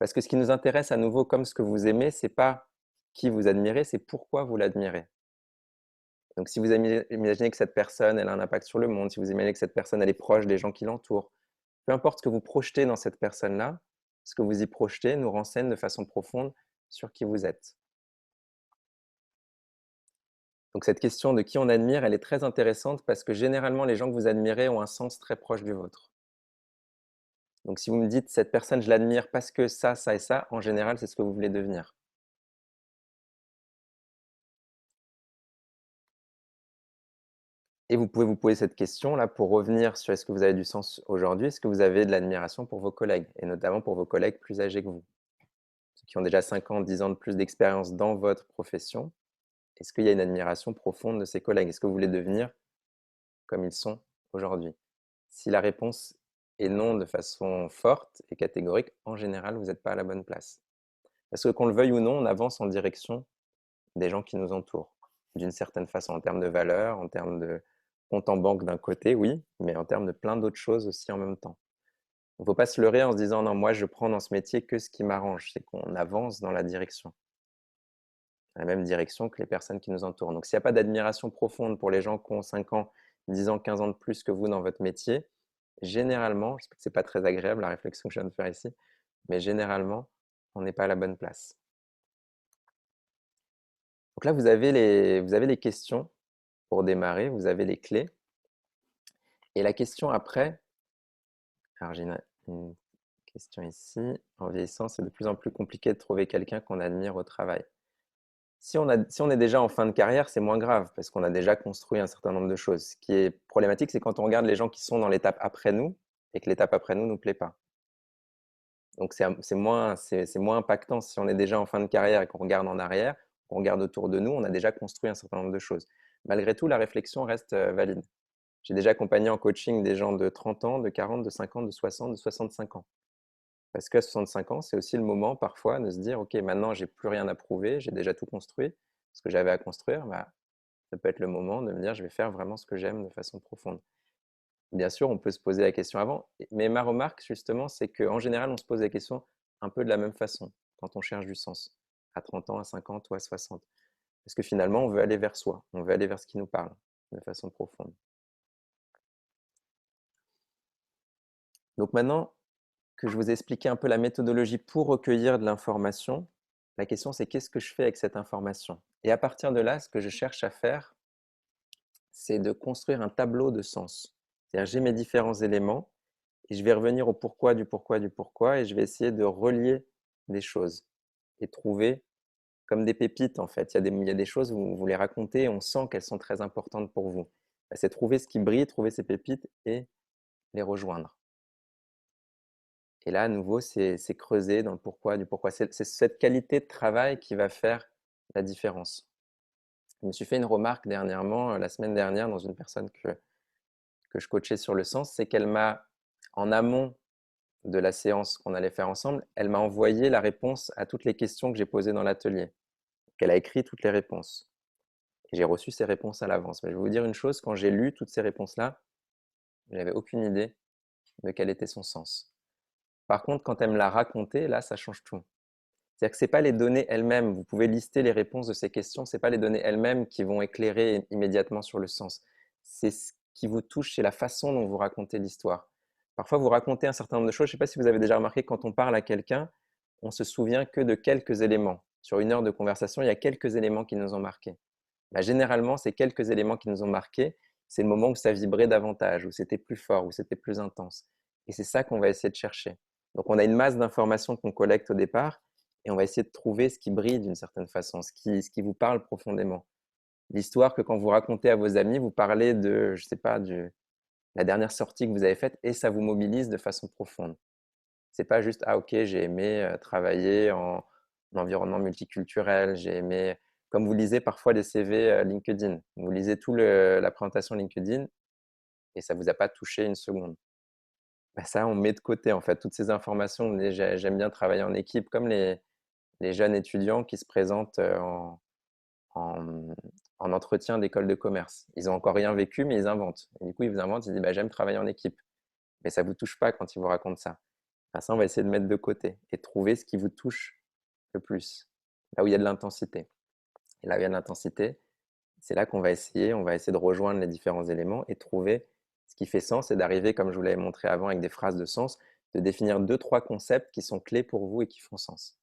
Speaker 1: Parce que ce qui nous intéresse à nouveau, comme ce que vous aimez, c'est pas qui vous admirez, c'est pourquoi vous l'admirez. Donc si vous imaginez que cette personne, elle a un impact sur le monde, si vous imaginez que cette personne, elle est proche des gens qui l'entourent, peu importe ce que vous projetez dans cette personne-là, ce que vous y projetez nous renseigne de façon profonde sur qui vous êtes. Donc cette question de qui on admire, elle est très intéressante parce que généralement, les gens que vous admirez ont un sens très proche du vôtre. Donc si vous me dites: «Cette personne, je l'admire parce que ça et ça», en général, c'est ce que vous voulez devenir. Et vous pouvez vous poser cette question-là pour revenir sur est-ce que vous avez du sens aujourd'hui? Est-ce que vous avez de l'admiration pour vos collègues? Et notamment pour vos collègues plus âgés que vous, ceux qui ont déjà 5 ans, 10 ans de plus d'expérience dans votre profession. Est-ce qu'il y a une admiration profonde de ces collègues? Est-ce que vous voulez devenir comme ils sont aujourd'hui? Si la réponse est non de façon forte et catégorique, en général, vous n'êtes pas à la bonne place. Parce que qu'on le veuille ou non, on avance en direction des gens qui nous entourent, d'une certaine façon, en termes de valeurs, en termes de compte en banque d'un côté, oui, mais en termes de plein d'autres choses aussi en même temps. Il ne faut pas se leurrer en se disant: «Non, moi je prends dans ce métier que ce qui m'arrange». C'est qu'on avance dans la même direction que les personnes qui nous entourent. Donc s'il n'y a pas d'admiration profonde pour les gens qui ont 5 ans, 10 ans, 15 ans de plus que vous dans votre métier, généralement, je sais que c'est pas très agréable la réflexion que je viens de faire ici, mais généralement, on n'est pas à la bonne place. Donc là, vous avez les questions pour démarrer, vous avez les clés. Et la question après, alors j'ai une question ici. En vieillissant, c'est de plus en plus compliqué de trouver quelqu'un qu'on admire au travail. Si on est déjà en fin de carrière, c'est moins grave parce qu'on a déjà construit un certain nombre de choses. Ce qui est problématique, c'est quand on regarde les gens qui sont dans l'étape après nous et que l'étape après nous ne nous plaît pas. Donc c'est moins impactant si on est déjà en fin de carrière et qu'on regarde en arrière, qu'on regarde autour de nous, on a déjà construit un certain nombre de choses. Malgré tout, la réflexion reste valide. J'ai déjà accompagné en coaching des gens de 30 ans, de 40, de 50, de 60, de 65 ans. Parce qu'à 65 ans, c'est aussi le moment parfois de se dire: «OK, maintenant j'ai plus rien à prouver, j'ai déjà tout construit. Ce que j'avais à construire, bah, ça peut être le moment de me dire: "Je vais faire vraiment ce que j'aime de façon profonde"». Bien sûr, on peut se poser la question avant, mais ma remarque justement, c'est qu'en général, on se pose la question un peu de la même façon quand on cherche du sens, à 30 ans, à 50 ou à 60. Parce que finalement, on veut aller vers soi, on veut aller vers ce qui nous parle de façon profonde. Donc maintenant que je vous ai expliqué un peu la méthodologie pour recueillir de l'information, la question c'est qu'est-ce que je fais avec cette information? Et à partir de là, ce que je cherche à faire, c'est de construire un tableau de sens. C'est-à-dire j'ai mes différents éléments et je vais revenir au pourquoi du pourquoi du pourquoi et je vais essayer de relier des choses et trouver comme des pépites en fait. Il y a des choses où vous les racontez et on sent qu'elles sont très importantes pour vous. Bah, c'est trouver ce qui brille, trouver ces pépites et les rejoindre. Et là, à nouveau, c'est creuser dans le pourquoi du pourquoi. C'est cette qualité de travail qui va faire la différence. Je me suis fait une remarque dernièrement, la semaine dernière, dans une personne que je coachais sur le sens, c'est qu'elle m'a, en amont de la séance qu'on allait faire ensemble, elle m'a envoyé la réponse à toutes les questions que j'ai posées dans l'atelier. Elle a écrit toutes les réponses. Et j'ai reçu ces réponses à l'avance. Mais je vais vous dire une chose, quand j'ai lu toutes ces réponses-là, je n'avais aucune idée de quel était son sens. Par contre, quand elle me l'a raconté, là, ça change tout. C'est-à-dire que ce n'est pas les données elles-mêmes. Vous pouvez lister les réponses de ces questions. Ce n'est pas les données elles-mêmes qui vont éclairer immédiatement sur le sens. C'est ce qui vous touche, c'est la façon dont vous racontez l'histoire. Parfois, vous racontez un certain nombre de choses. Je ne sais pas si vous avez déjà remarqué, quand on parle à quelqu'un, on se souvient que de quelques éléments. Sur une heure de conversation, il y a quelques éléments qui nous ont marqués. Bah, généralement, ces quelques éléments qui nous ont marqués, c'est le moment où ça vibrait davantage, où c'était plus fort, où c'était plus intense. Et c'est ça qu'on va essayer de chercher. Donc, on a une masse d'informations qu'on collecte au départ, et on va essayer de trouver ce qui brille d'une certaine façon, ce qui vous parle profondément. L'histoire que quand vous racontez à vos amis, vous parlez de, je sais pas, la dernière sortie que vous avez faite, et ça vous mobilise de façon profonde. C'est pas juste, ah ok, j'ai aimé travailler en environnement multiculturel, j'ai aimé, comme vous lisez parfois les CV LinkedIn, vous lisez la présentation LinkedIn et ça vous a pas touché une seconde. Bah, ça, on met de côté en fait toutes ces informations. On dit, j'aime bien travailler en équipe, comme les jeunes étudiants qui se présentent en, en entretien d'école de commerce. Ils ont encore rien vécu, mais ils inventent. Et du coup, ils inventent, ils disent, bah, j'aime travailler en équipe. Mais ça vous touche pas quand ils vous racontent ça. Ah, ça, on va essayer de mettre de côté et de trouver ce qui vous touche le plus, là où il y a de l'intensité. Et là où il y a de l'intensité, c'est là qu'on on va essayer de rejoindre les différents éléments et trouver ce qui fait sens et d'arriver, comme je vous l'avais montré avant avec des phrases de sens, de définir 2, 3 concepts qui sont clés pour vous et qui font sens.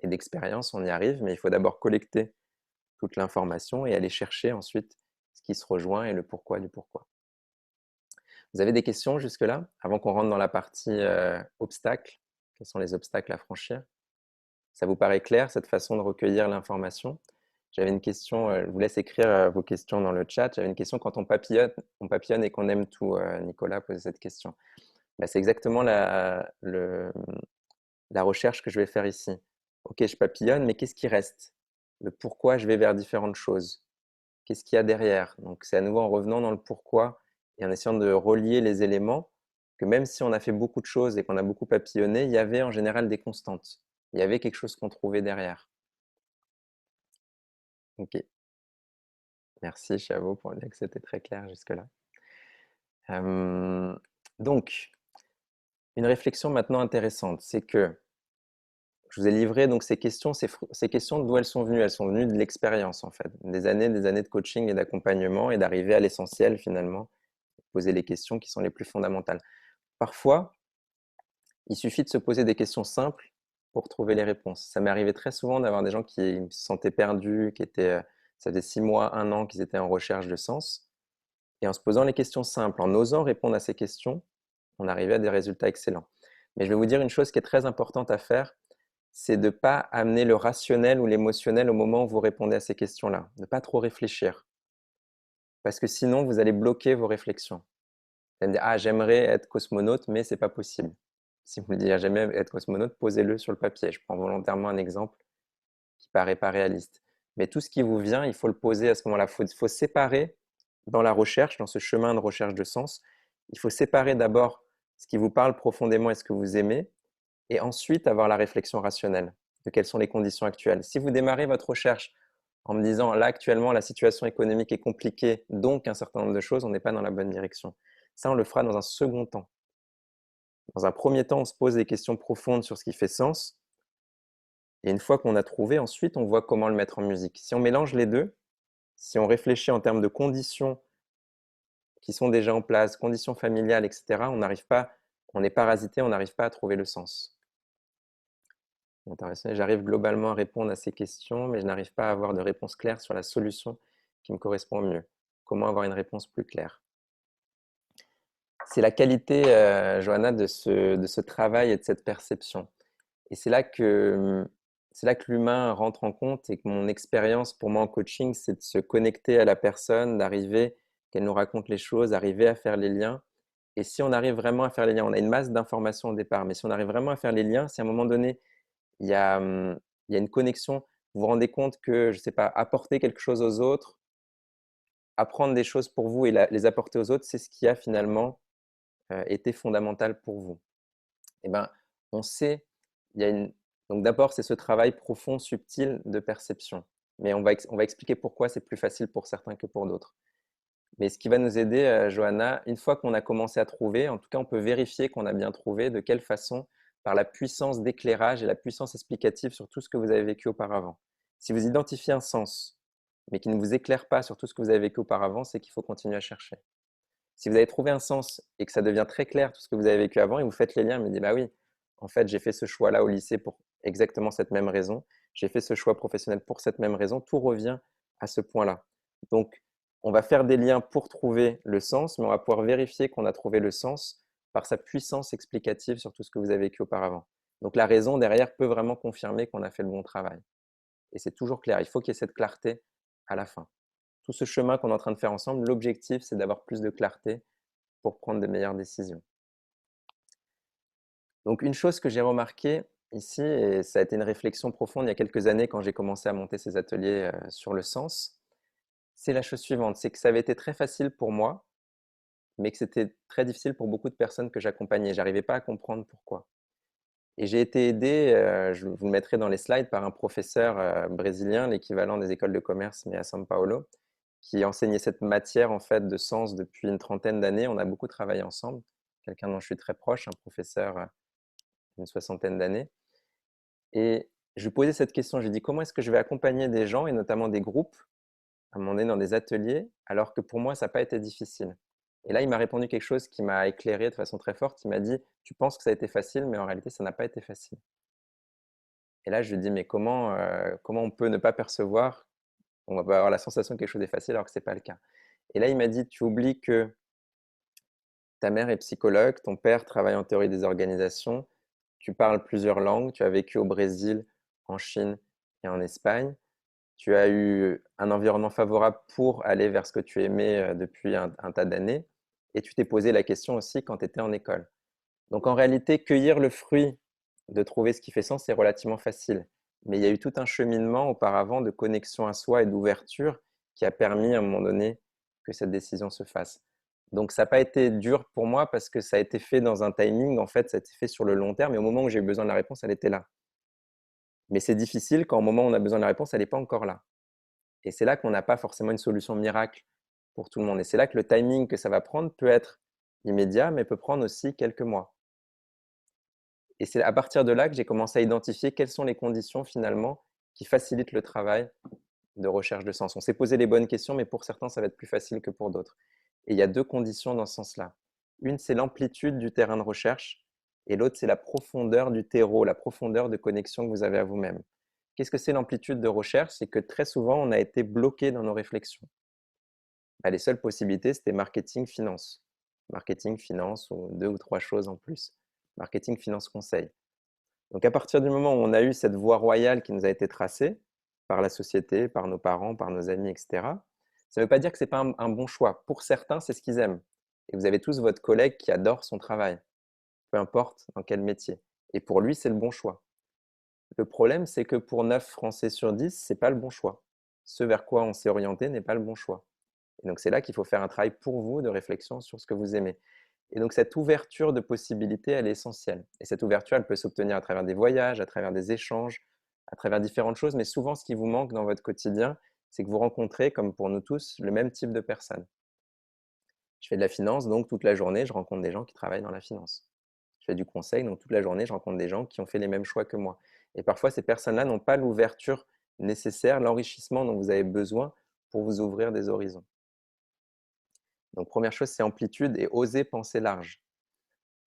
Speaker 1: Et d'expérience, on y arrive, mais il faut d'abord collecter toute l'information et aller chercher ensuite ce qui se rejoint et le pourquoi du pourquoi. Vous avez des questions jusque-là, avant qu'on rentre dans la partie obstacles? Quels sont les obstacles à franchir? Ça vous paraît clair, cette façon de recueillir l'information? J'avais une question, je vous laisse écrire vos questions dans le chat. J'avais une question, quand on papillonne et qu'on aime tout, Nicolas posait cette question. Bah, c'est exactement la recherche que je vais faire ici. Ok, je papillonne, mais qu'est-ce qui reste? Le pourquoi je vais vers différentes choses. Qu'est-ce qu'il y a derrière? Donc c'est à nouveau en revenant dans le pourquoi et en essayant de relier les éléments, que même si on a fait beaucoup de choses et qu'on a beaucoup papillonné, il y avait en général des constantes. Il y avait quelque chose qu'on trouvait derrière. Ok, merci Chavo pour dire que c'était très clair jusque-là. Donc, une réflexion maintenant intéressante, c'est que je vous ai livré donc ces questions, ces questions d'où elles sont venues? Elles sont venues de l'expérience en fait, des années de coaching et d'accompagnement et d'arriver à l'essentiel finalement, poser les questions qui sont les plus fondamentales. Parfois, il suffit de se poser des questions simples pour trouver les réponses. Ça m'est arrivé très souvent d'avoir des gens qui se sentaient perdus, ça faisait 6 mois, 1 an qu'ils étaient en recherche de sens. Et en se posant les questions simples, en osant répondre à ces questions, on arrivait à des résultats excellents. Mais je vais vous dire une chose qui est très importante à faire, c'est de ne pas amener le rationnel ou l'émotionnel au moment où vous répondez à ces questions-là. De ne pas trop réfléchir. Parce que sinon, vous allez bloquer vos réflexions. Vous allez me dire, ah, j'aimerais être cosmonaute, mais c'est pas possible. Si vous me dites, j'aimerais être cosmonaute, posez-le sur le papier. Je prends volontairement un exemple qui paraît pas réaliste. Mais tout ce qui vous vient, il faut le poser à ce moment-là. Il faut séparer dans la recherche, dans ce chemin de recherche de sens, il faut séparer d'abord ce qui vous parle profondément et ce que vous aimez, et ensuite avoir la réflexion rationnelle de quelles sont les conditions actuelles. Si vous démarrez votre recherche en me disant, là actuellement, la situation économique est compliquée, donc un certain nombre de choses, on n'est pas dans la bonne direction. Ça, on le fera dans un second temps. Dans un premier temps, on se pose des questions profondes sur ce qui fait sens, et une fois qu'on a trouvé, ensuite, on voit comment le mettre en musique. Si on mélange les deux, si on réfléchit en termes de conditions qui sont déjà en place, conditions familiales, etc., on est parasité, on n'arrive pas à trouver le sens. Intéressant. J'arrive globalement à répondre à ces questions, mais je n'arrive pas à avoir de réponse claire sur la solution qui me correspond mieux. Comment avoir une réponse plus claire? C'est la qualité, Johanna, de ce travail et de cette perception. Et c'est là que l'humain rentre en compte et que mon expérience pour moi en coaching, c'est de se connecter à la personne, d'arriver, qu'elle nous raconte les choses, arriver à faire les liens Et si on arrive vraiment à faire les liens, on a une masse d'informations au départ, mais si on arrive vraiment à faire les liens, si à un moment donné, il y a, il y a une connexion, vous vous rendez compte que, je ne sais pas, apporter quelque chose aux autres, apprendre des choses pour vous et les apporter aux autres, c'est ce qui a finalement été fondamental pour vous. Eh ben, on sait, il y a une donc d'abord, c'est ce travail profond, subtil de perception. Mais on va expliquer pourquoi c'est plus facile pour certains que pour d'autres. Mais ce qui va nous aider, Johanna, une fois qu'on a commencé à trouver, en tout cas, on peut vérifier qu'on a bien trouvé, de quelle façon? Par la puissance d'éclairage et la puissance explicative sur tout ce que vous avez vécu auparavant. Si vous identifiez un sens, mais qui ne vous éclaire pas sur tout ce que vous avez vécu auparavant, c'est qu'il faut continuer à chercher. Si vous avez trouvé un sens et que ça devient très clair tout ce que vous avez vécu avant et vous faites les liens, mais dites: «Bah oui, en fait, j'ai fait ce choix-là au lycée pour exactement cette même raison. J'ai fait ce choix professionnel pour cette même raison». Tout revient à ce point-là. Donc, on va faire des liens pour trouver le sens, mais on va pouvoir vérifier qu'on a trouvé le sens par sa puissance explicative sur tout ce que vous avez vécu auparavant. Donc la raison derrière peut vraiment confirmer qu'on a fait le bon travail et c'est toujours clair. Il faut qu'il y ait cette clarté à la fin. Tout ce chemin qu'on est en train de faire ensemble, l'objectif, c'est d'avoir plus de clarté pour prendre de meilleures décisions. Donc une chose que j'ai remarqué ici, et ça a été une réflexion profonde il y a quelques années quand j'ai commencé à monter ces ateliers sur le sens, c'est la chose suivante, c'est que ça avait été très facile pour moi, mais que c'était très difficile pour beaucoup de personnes que j'accompagnais. J'arrivais pas à comprendre pourquoi. Et j'ai été aidé, je vous le mettrai dans les slides, par un professeur brésilien, l'équivalent des écoles de commerce, mais à São Paulo, qui enseignait cette matière en fait de sens depuis une trentaine d'années. On a beaucoup travaillé ensemble. Quelqu'un dont je suis très proche, un professeur d'une soixantaine d'années. Et je lui posais cette question. Je lui ai dit: «Comment est-ce que je vais accompagner des gens et notamment des groupes à un moment donné dans des ateliers, alors que pour moi ça n'a pas été difficile?» Et là, il m'a répondu quelque chose qui m'a éclairé de façon très forte. Il m'a dit: «Tu penses que ça a été facile, mais en réalité ça n'a pas été facile». Et là, je lui ai dit: «Mais comment on peut ne pas percevoir, on va avoir la sensation que quelque chose est facile alors que c'est pas le cas?» Et là, il m'a dit: «Tu oublies que ta mère est psychologue, ton père travaille en théorie des organisations, tu parles plusieurs langues, tu as vécu au Brésil, en Chine et en Espagne. Tu as eu un environnement favorable pour aller vers ce que tu aimais depuis un tas d'années et tu t'es posé la question aussi quand tu étais en école. Donc en réalité, cueillir le fruit de trouver ce qui fait sens, c'est relativement facile. Mais il y a eu tout un cheminement auparavant de connexion à soi et d'ouverture qui a permis à un moment donné que cette décision se fasse. Donc ça n'a pas été dur pour moi parce que ça a été fait dans un timing, en fait, ça a été fait sur le long terme et au moment où j'ai eu besoin de la réponse, elle était là. Mais c'est difficile quand au moment où on a besoin de la réponse, elle n'est pas encore là. Et c'est là qu'on n'a pas forcément une solution miracle pour tout le monde. Et c'est là que le timing que ça va prendre peut être immédiat, mais peut prendre aussi quelques mois. Et c'est à partir de là que j'ai commencé à identifier quelles sont les conditions finalement qui facilitent le travail de recherche de sens. On s'est posé les bonnes questions, mais pour certains, ça va être plus facile que pour d'autres. Et il y a deux conditions dans ce sens-là. Une, c'est l'amplitude du terrain de recherche, et l'autre, c'est la profondeur du terreau, la profondeur de connexion que vous avez à vous-même. Qu'est-ce que c'est l'amplitude de recherche? C'est que très souvent, on a été bloqué dans nos réflexions. Bah, les seules possibilités, c'était marketing, finance. Marketing, finance, ou deux ou trois choses en plus. Marketing, finance, conseil. Donc à partir du moment où on a eu cette voie royale qui nous a été tracée par la société, par nos parents, par nos amis, etc., ça ne veut pas dire que ce n'est pas un bon choix. Pour certains, c'est ce qu'ils aiment. Et vous avez tous votre collègue qui adore son travail, peu importe dans quel métier. Et pour lui, c'est le bon choix. Le problème, c'est que pour 9 Français sur 10, ce n'est pas le bon choix. Ce vers quoi on s'est orienté n'est pas le bon choix. Et donc c'est là qu'il faut faire un travail pour vous de réflexion sur ce que vous aimez. Et donc cette ouverture de possibilités, elle est essentielle. Et cette ouverture, elle peut s'obtenir à travers des voyages, à travers des échanges, à travers différentes choses. Mais souvent, ce qui vous manque dans votre quotidien, c'est que vous rencontrez, comme pour nous tous, le même type de personnes. Je fais de la finance, donc toute la journée, je rencontre des gens qui travaillent dans la finance. Je fais du conseil, donc toute la journée, je rencontre des gens qui ont fait les mêmes choix que moi. Et parfois, ces personnes-là n'ont pas l'ouverture nécessaire, l'enrichissement dont vous avez besoin pour vous ouvrir des horizons. Donc première chose, c'est amplitude et oser penser large.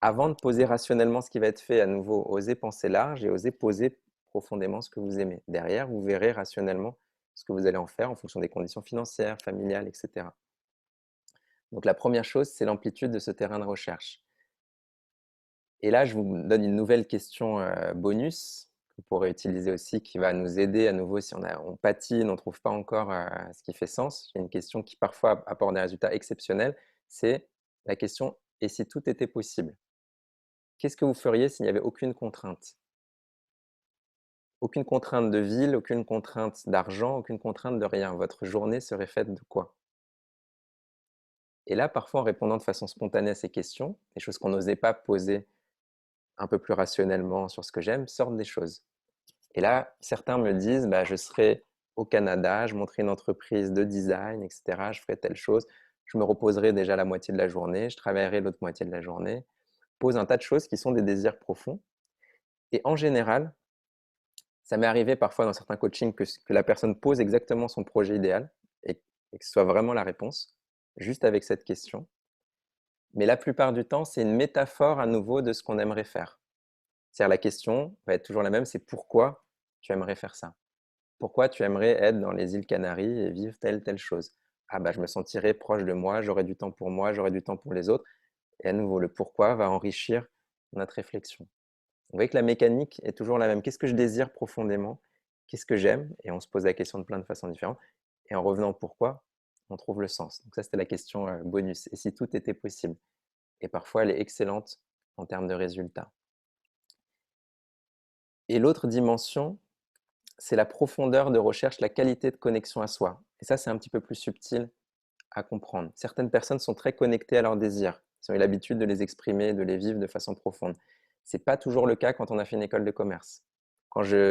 Speaker 1: Avant de poser rationnellement ce qui va être fait, à nouveau, osez penser large et osez poser profondément ce que vous aimez. Derrière, vous verrez rationnellement ce que vous allez en faire en fonction des conditions financières, familiales, etc. Donc la première chose, c'est l'amplitude de ce terrain de recherche. Et là, je vous donne une nouvelle question bonus que vous pourrez utiliser aussi, qui va nous aider à nouveau si on patine, on ne trouve pas encore ce qui fait sens. J'ai une question qui parfois apporte des résultats exceptionnels, c'est la question: et si tout était possible? Qu'est-ce que vous feriez s'il n'y avait aucune contrainte? Aucune contrainte de ville, aucune contrainte d'argent, aucune contrainte de rien. Votre journée serait faite de quoi? Et là, parfois, en répondant de façon spontanée à ces questions, des choses qu'on n'osait pas poser un peu plus rationnellement sur ce que j'aime, sortent des choses. Et là, certains me disent: «Bah, je serai au Canada, je monterai une entreprise de design et cetera, je ferai telle chose, je me reposerai déjà la moitié de la journée, je travaillerai l'autre moitié de la journée». Pose un tas de choses qui sont des désirs profonds et en général, ça m'est arrivé parfois dans certains coachings que la personne pose exactement son projet idéal et que ce soit vraiment la réponse, juste avec cette question. Mais la plupart du temps, c'est une métaphore à nouveau de ce qu'on aimerait faire. C'est-à-dire la question va être toujours la même, c'est pourquoi tu aimerais faire ça? Pourquoi tu aimerais être dans les îles Canaries et vivre telle chose? Ah bah, je me sentirais proche de moi, j'aurais du temps pour les autres et à nouveau le pourquoi va enrichir notre réflexion. Vous voyez que la mécanique est toujours la même. Qu'est-ce que je désire profondément? Qu'est-ce que j'aime? Et on se pose la question de plein de façons différentes et en revenant au pourquoi, on trouve le sens. Donc ça, c'était la question, bonus et si tout était possible? Et parfois elle est excellente en termes de résultats. Et l'autre dimension, c'est la profondeur de recherche, la qualité de connexion à soi. Et ça, c'est un petit peu plus subtil à comprendre. Certaines personnes sont très connectées à leurs désirs. Ils ont eu l'habitude de les exprimer, de les vivre de façon profonde. Ce n'est pas toujours le cas quand on a fait une école de commerce.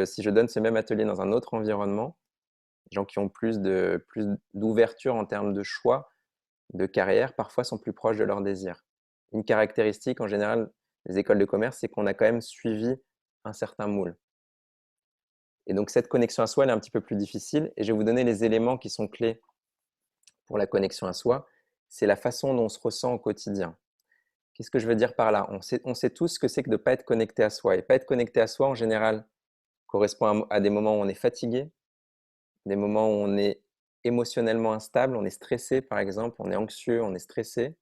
Speaker 1: Si je donne ce même atelier dans un autre environnement, les gens qui ont plus d'ouverture en termes de choix, de carrière, parfois sont plus proches de leurs désirs. Une caractéristique en général des écoles de commerce, c'est qu'on a quand même suivi un certain moule. Et donc cette connexion à soi, elle est un petit peu plus difficile et je vais vous donner les éléments qui sont clés pour la connexion à soi. C'est la façon dont on se ressent au quotidien. Qu'est-ce que je veux dire par là? On sait tous ce que c'est que de ne pas être connecté à soi et pas être connecté à soi en général correspond à des moments où on est fatigué, des moments où on est émotionnellement instable, on est stressé par exemple, on est anxieux, on est stressé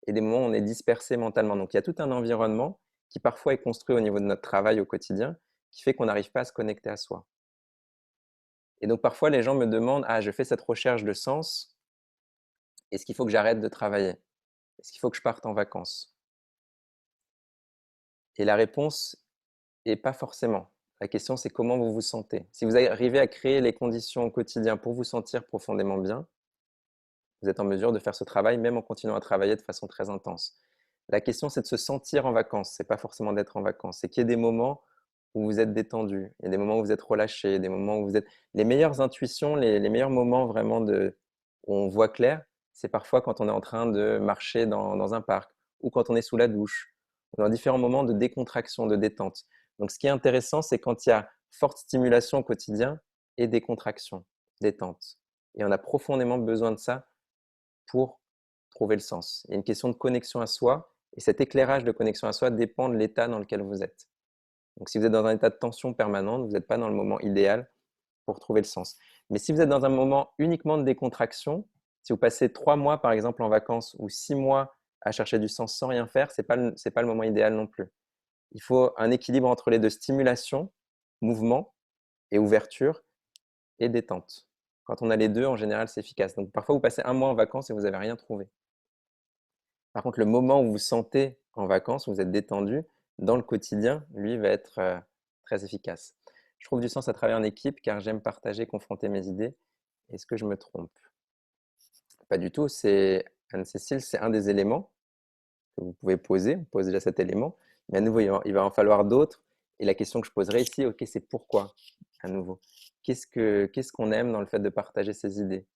Speaker 1: et des moments où on est dispersé mentalement. Donc il y a tout un environnement qui parfois est construit au niveau de notre travail au quotidien qui fait qu'on n'arrive pas à se connecter à soi. Et donc parfois les gens me demandent: «Ah, je fais cette recherche de sens, est-ce qu'il faut que j'arrête de travailler? Est-ce qu'il faut que je parte en vacances?» Et la réponse est pas forcément. La question c'est comment vous vous sentez? Si vous arrivez à créer les conditions au quotidien pour vous sentir profondément bien, vous êtes en mesure de faire ce travail même en continuant à travailler de façon très intense. La question c'est de se sentir en vacances, c'est pas forcément d'être en vacances, c'est qu'il y ait des moments où vous êtes détendu, il y a des moments où vous êtes relâché, des moments où vous êtes les meilleures intuitions, les meilleurs moments vraiment où on voit clair, c'est parfois quand on est en train de marcher dans un parc ou quand on est sous la douche ou dans différents moments de décontraction, de détente. Donc ce qui est intéressant, c'est quand il y a forte stimulation au quotidien et décontraction, détente et on a profondément besoin de ça pour trouver le sens. Il y a une question de connexion à soi et cet éclairage de connexion à soi dépend de l'état dans lequel vous êtes. Donc si vous êtes dans un état de tension permanente, vous n'êtes pas dans le moment idéal pour trouver le sens. Mais si vous êtes dans un moment uniquement de décontraction, si vous passez 3 mois par exemple en vacances ou 6 mois à chercher du sens sans rien faire, c'est pas le moment idéal non plus. Il faut un équilibre entre les 2, stimulation, mouvement et ouverture et détente. Quand on a les 2, en général, c'est efficace. Donc parfois, vous passez 1 mois en vacances et vous n'avez rien trouvé. Par contre, le moment où vous vous sentez en vacances, où vous êtes détendu, dans le quotidien, lui, va être très efficace. Je trouve du sens à travailler en équipe car j'aime partager, confronter mes idées. Est-ce que je me trompe? Pas du tout, c'est Anne-Cécile, c'est un des éléments que vous pouvez poser. On pose déjà cet élément, mais à nouveau, il va en falloir d'autres. Et la question que je poserai ici, ok, c'est pourquoi, à nouveau. Qu'est-ce qu'on aime dans le fait de partager ses idées?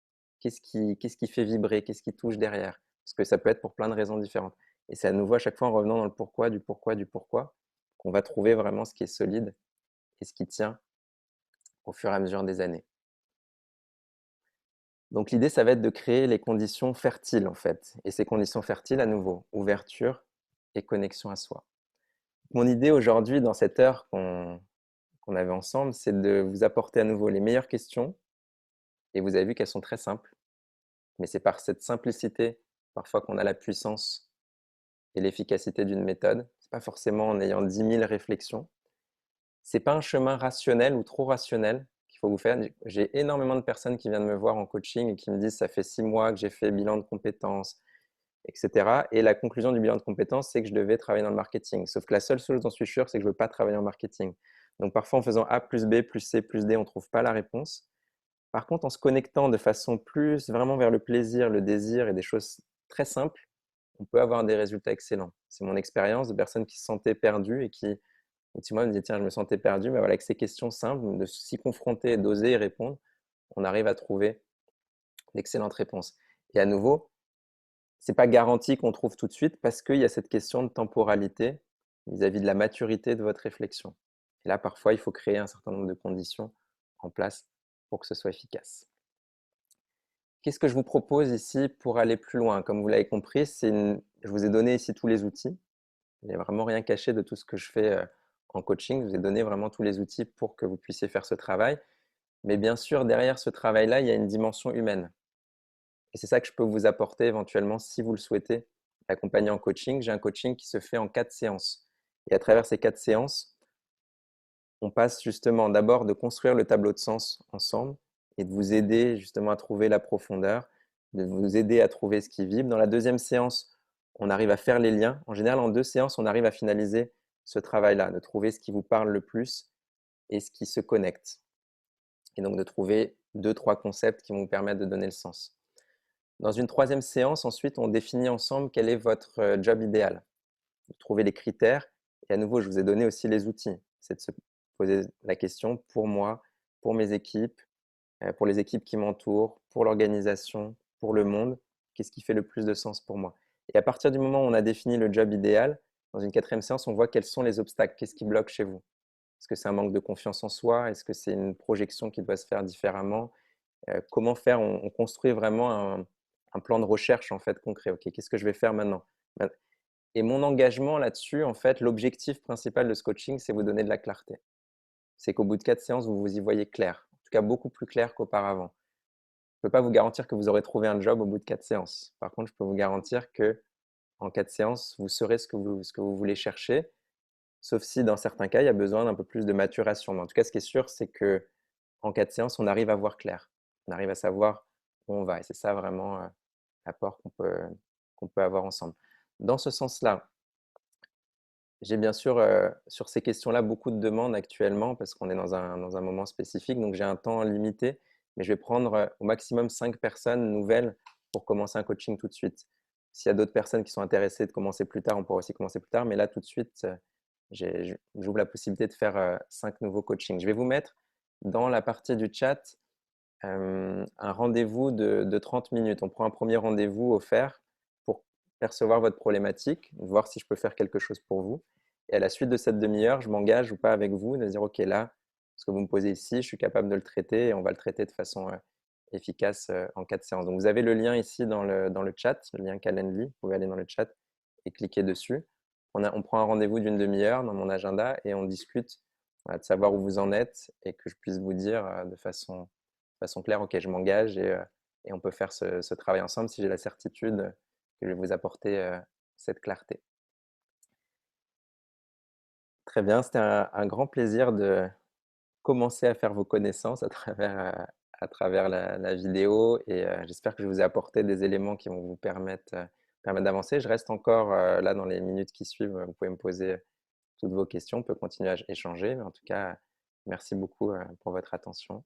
Speaker 1: Qu'est-ce qui fait vibrer? Qu'est-ce qui touche derrière? Parce que ça peut être pour plein de raisons différentes. Et c'est à nouveau à chaque fois en revenant dans le pourquoi, du pourquoi, qu'on va trouver vraiment ce qui est solide et ce qui tient au fur et à mesure des années. Donc l'idée, ça va être de créer les conditions fertiles en fait. Et ces conditions fertiles, à nouveau, ouverture et connexion à soi. Mon idée aujourd'hui, dans cette heure qu'on avait ensemble, c'est de vous apporter à nouveau les meilleures questions. Et vous avez vu qu'elles sont très simples, mais c'est par cette simplicité parfois qu'on a la puissance et l'efficacité d'une méthode. C'est pas forcément en ayant 10 000 réflexions. C'est pas un chemin rationnel ou trop rationnel qu'il faut vous faire. J'ai énormément de personnes qui viennent me voir en coaching et qui me disent: «Ça fait 6 mois que j'ai fait bilan de compétences, et cetera. Et la conclusion du bilan de compétences, c'est que je devais travailler dans le marketing. Sauf que la seule chose dont je suis sûr, c'est que je ne veux pas travailler en marketing. Donc parfois, en faisant A plus B plus C plus D, on ne trouve pas la réponse. Par contre, en se connectant de façon plus vraiment vers le plaisir, le désir et des choses très simples, on peut avoir des résultats excellents. C'est mon expérience de personnes qui se sentaient perdues et qui, effectivement, me disaient, tiens, je me sentais perdu, mais voilà, avec ces questions simples, de s'y confronter, d'oser y répondre, on arrive à trouver d'excellentes réponses. Et à nouveau, c'est pas garanti qu'on trouve tout de suite parce qu'il y a cette question de temporalité vis-à-vis de la maturité de votre réflexion. Et là, parfois, il faut créer un certain nombre de conditions en place pour que ce soit efficace. Qu'est-ce que je vous propose ici pour aller plus loin? Comme vous l'avez compris, je vous ai donné ici tous les outils. Il n'y a vraiment rien caché de tout ce que je fais en coaching. Je vous ai donné vraiment tous les outils pour que vous puissiez faire ce travail. Mais bien sûr, derrière ce travail-là, il y a une dimension humaine. Et c'est ça que je peux vous apporter éventuellement si vous le souhaitez, accompagner en coaching. J'ai un coaching qui se fait en 4 séances. Et à travers ces 4 séances, on passe justement d'abord de construire le tableau de sens ensemble et de vous aider justement à trouver la profondeur, de vous aider à trouver ce qui vibre. Dans la deuxième séance, on arrive à faire les liens. En général, en 2 séances, on arrive à finaliser ce travail-là, de trouver ce qui vous parle le plus et ce qui se connecte. Et donc de trouver 2-3 concepts qui vont vous permettre de donner le sens. Dans une troisième séance, ensuite, on définit ensemble quel est votre job idéal. De trouver les critères. Et à nouveau, je vous ai donné aussi les outils. C'est de se poser la question pour moi, pour mes équipes, pour les équipes qui m'entourent, pour l'organisation, pour le monde. Qu'est-ce qui fait le plus de sens pour moi? Et à partir du moment où on a défini le job idéal, dans une quatrième séance, on voit quels sont les obstacles. Qu'est-ce qui bloque chez vous? Est-ce que c'est un manque de confiance en soi? Est-ce que c'est une projection qui doit se faire différemment? Comment faire? On construit vraiment un plan de recherche en fait concret. OK, qu'est-ce que je vais faire maintenant? Et mon engagement là-dessus, en fait, l'objectif principal de ce coaching, c'est vous donner de la clarté. C'est qu'au bout de 4 séances, vous vous y voyez clair, en tout cas beaucoup plus clair qu'auparavant. Je ne peux pas vous garantir que vous aurez trouvé un job au bout de 4 séances. Par contre, je peux vous garantir qu'en 4 séances, vous saurez ce que vous voulez chercher, sauf si dans certains cas, il y a besoin d'un peu plus de maturation. Mais en tout cas, ce qui est sûr, c'est qu'en 4 séances, on arrive à voir clair. On arrive à savoir où on va. Et c'est ça vraiment l'apport qu'on peut avoir ensemble. Dans ce sens-là, j'ai bien sûr, sur ces questions-là, beaucoup de demandes actuellement parce qu'on est dans un moment spécifique, donc j'ai un temps limité, mais je vais prendre, au maximum 5 personnes nouvelles pour commencer un coaching tout de suite. S'il y a d'autres personnes qui sont intéressées de commencer plus tard, on pourra aussi commencer plus tard, mais là, tout de suite, j'ouvre la possibilité de faire, 5 nouveaux coachings. Je vais vous mettre dans la partie du chat, un rendez-vous de 30 minutes. On prend un premier rendez-vous offert pour percevoir votre problématique, voir si je peux faire quelque chose pour vous. Et à la suite de cette demi-heure, je m'engage ou pas avec vous, de dire: «OK, là, ce que vous me posez ici, je suis capable de le traiter et on va le traiter de façon, efficace, en 4 séances». Donc vous avez le lien ici dans le chat, le lien Calendly. Vous pouvez aller dans le chat et cliquer dessus. On prend un rendez-vous d'une demi-heure dans mon agenda et on discute, voilà, de savoir où vous en êtes et que je puisse vous dire, de façon claire: «OK, je m'engage et on peut faire ce travail ensemble si j'ai la certitude que je vais vous apporter, cette clarté». Très bien, c'était un grand plaisir de commencer à faire vos connaissances à travers la vidéo et j'espère que je vous ai apporté des éléments qui vont vous permettre d'avancer. Je reste encore, là dans les minutes qui suivent, vous pouvez me poser toutes vos questions, on peut continuer à échanger, mais en tout cas, merci beaucoup, pour votre attention.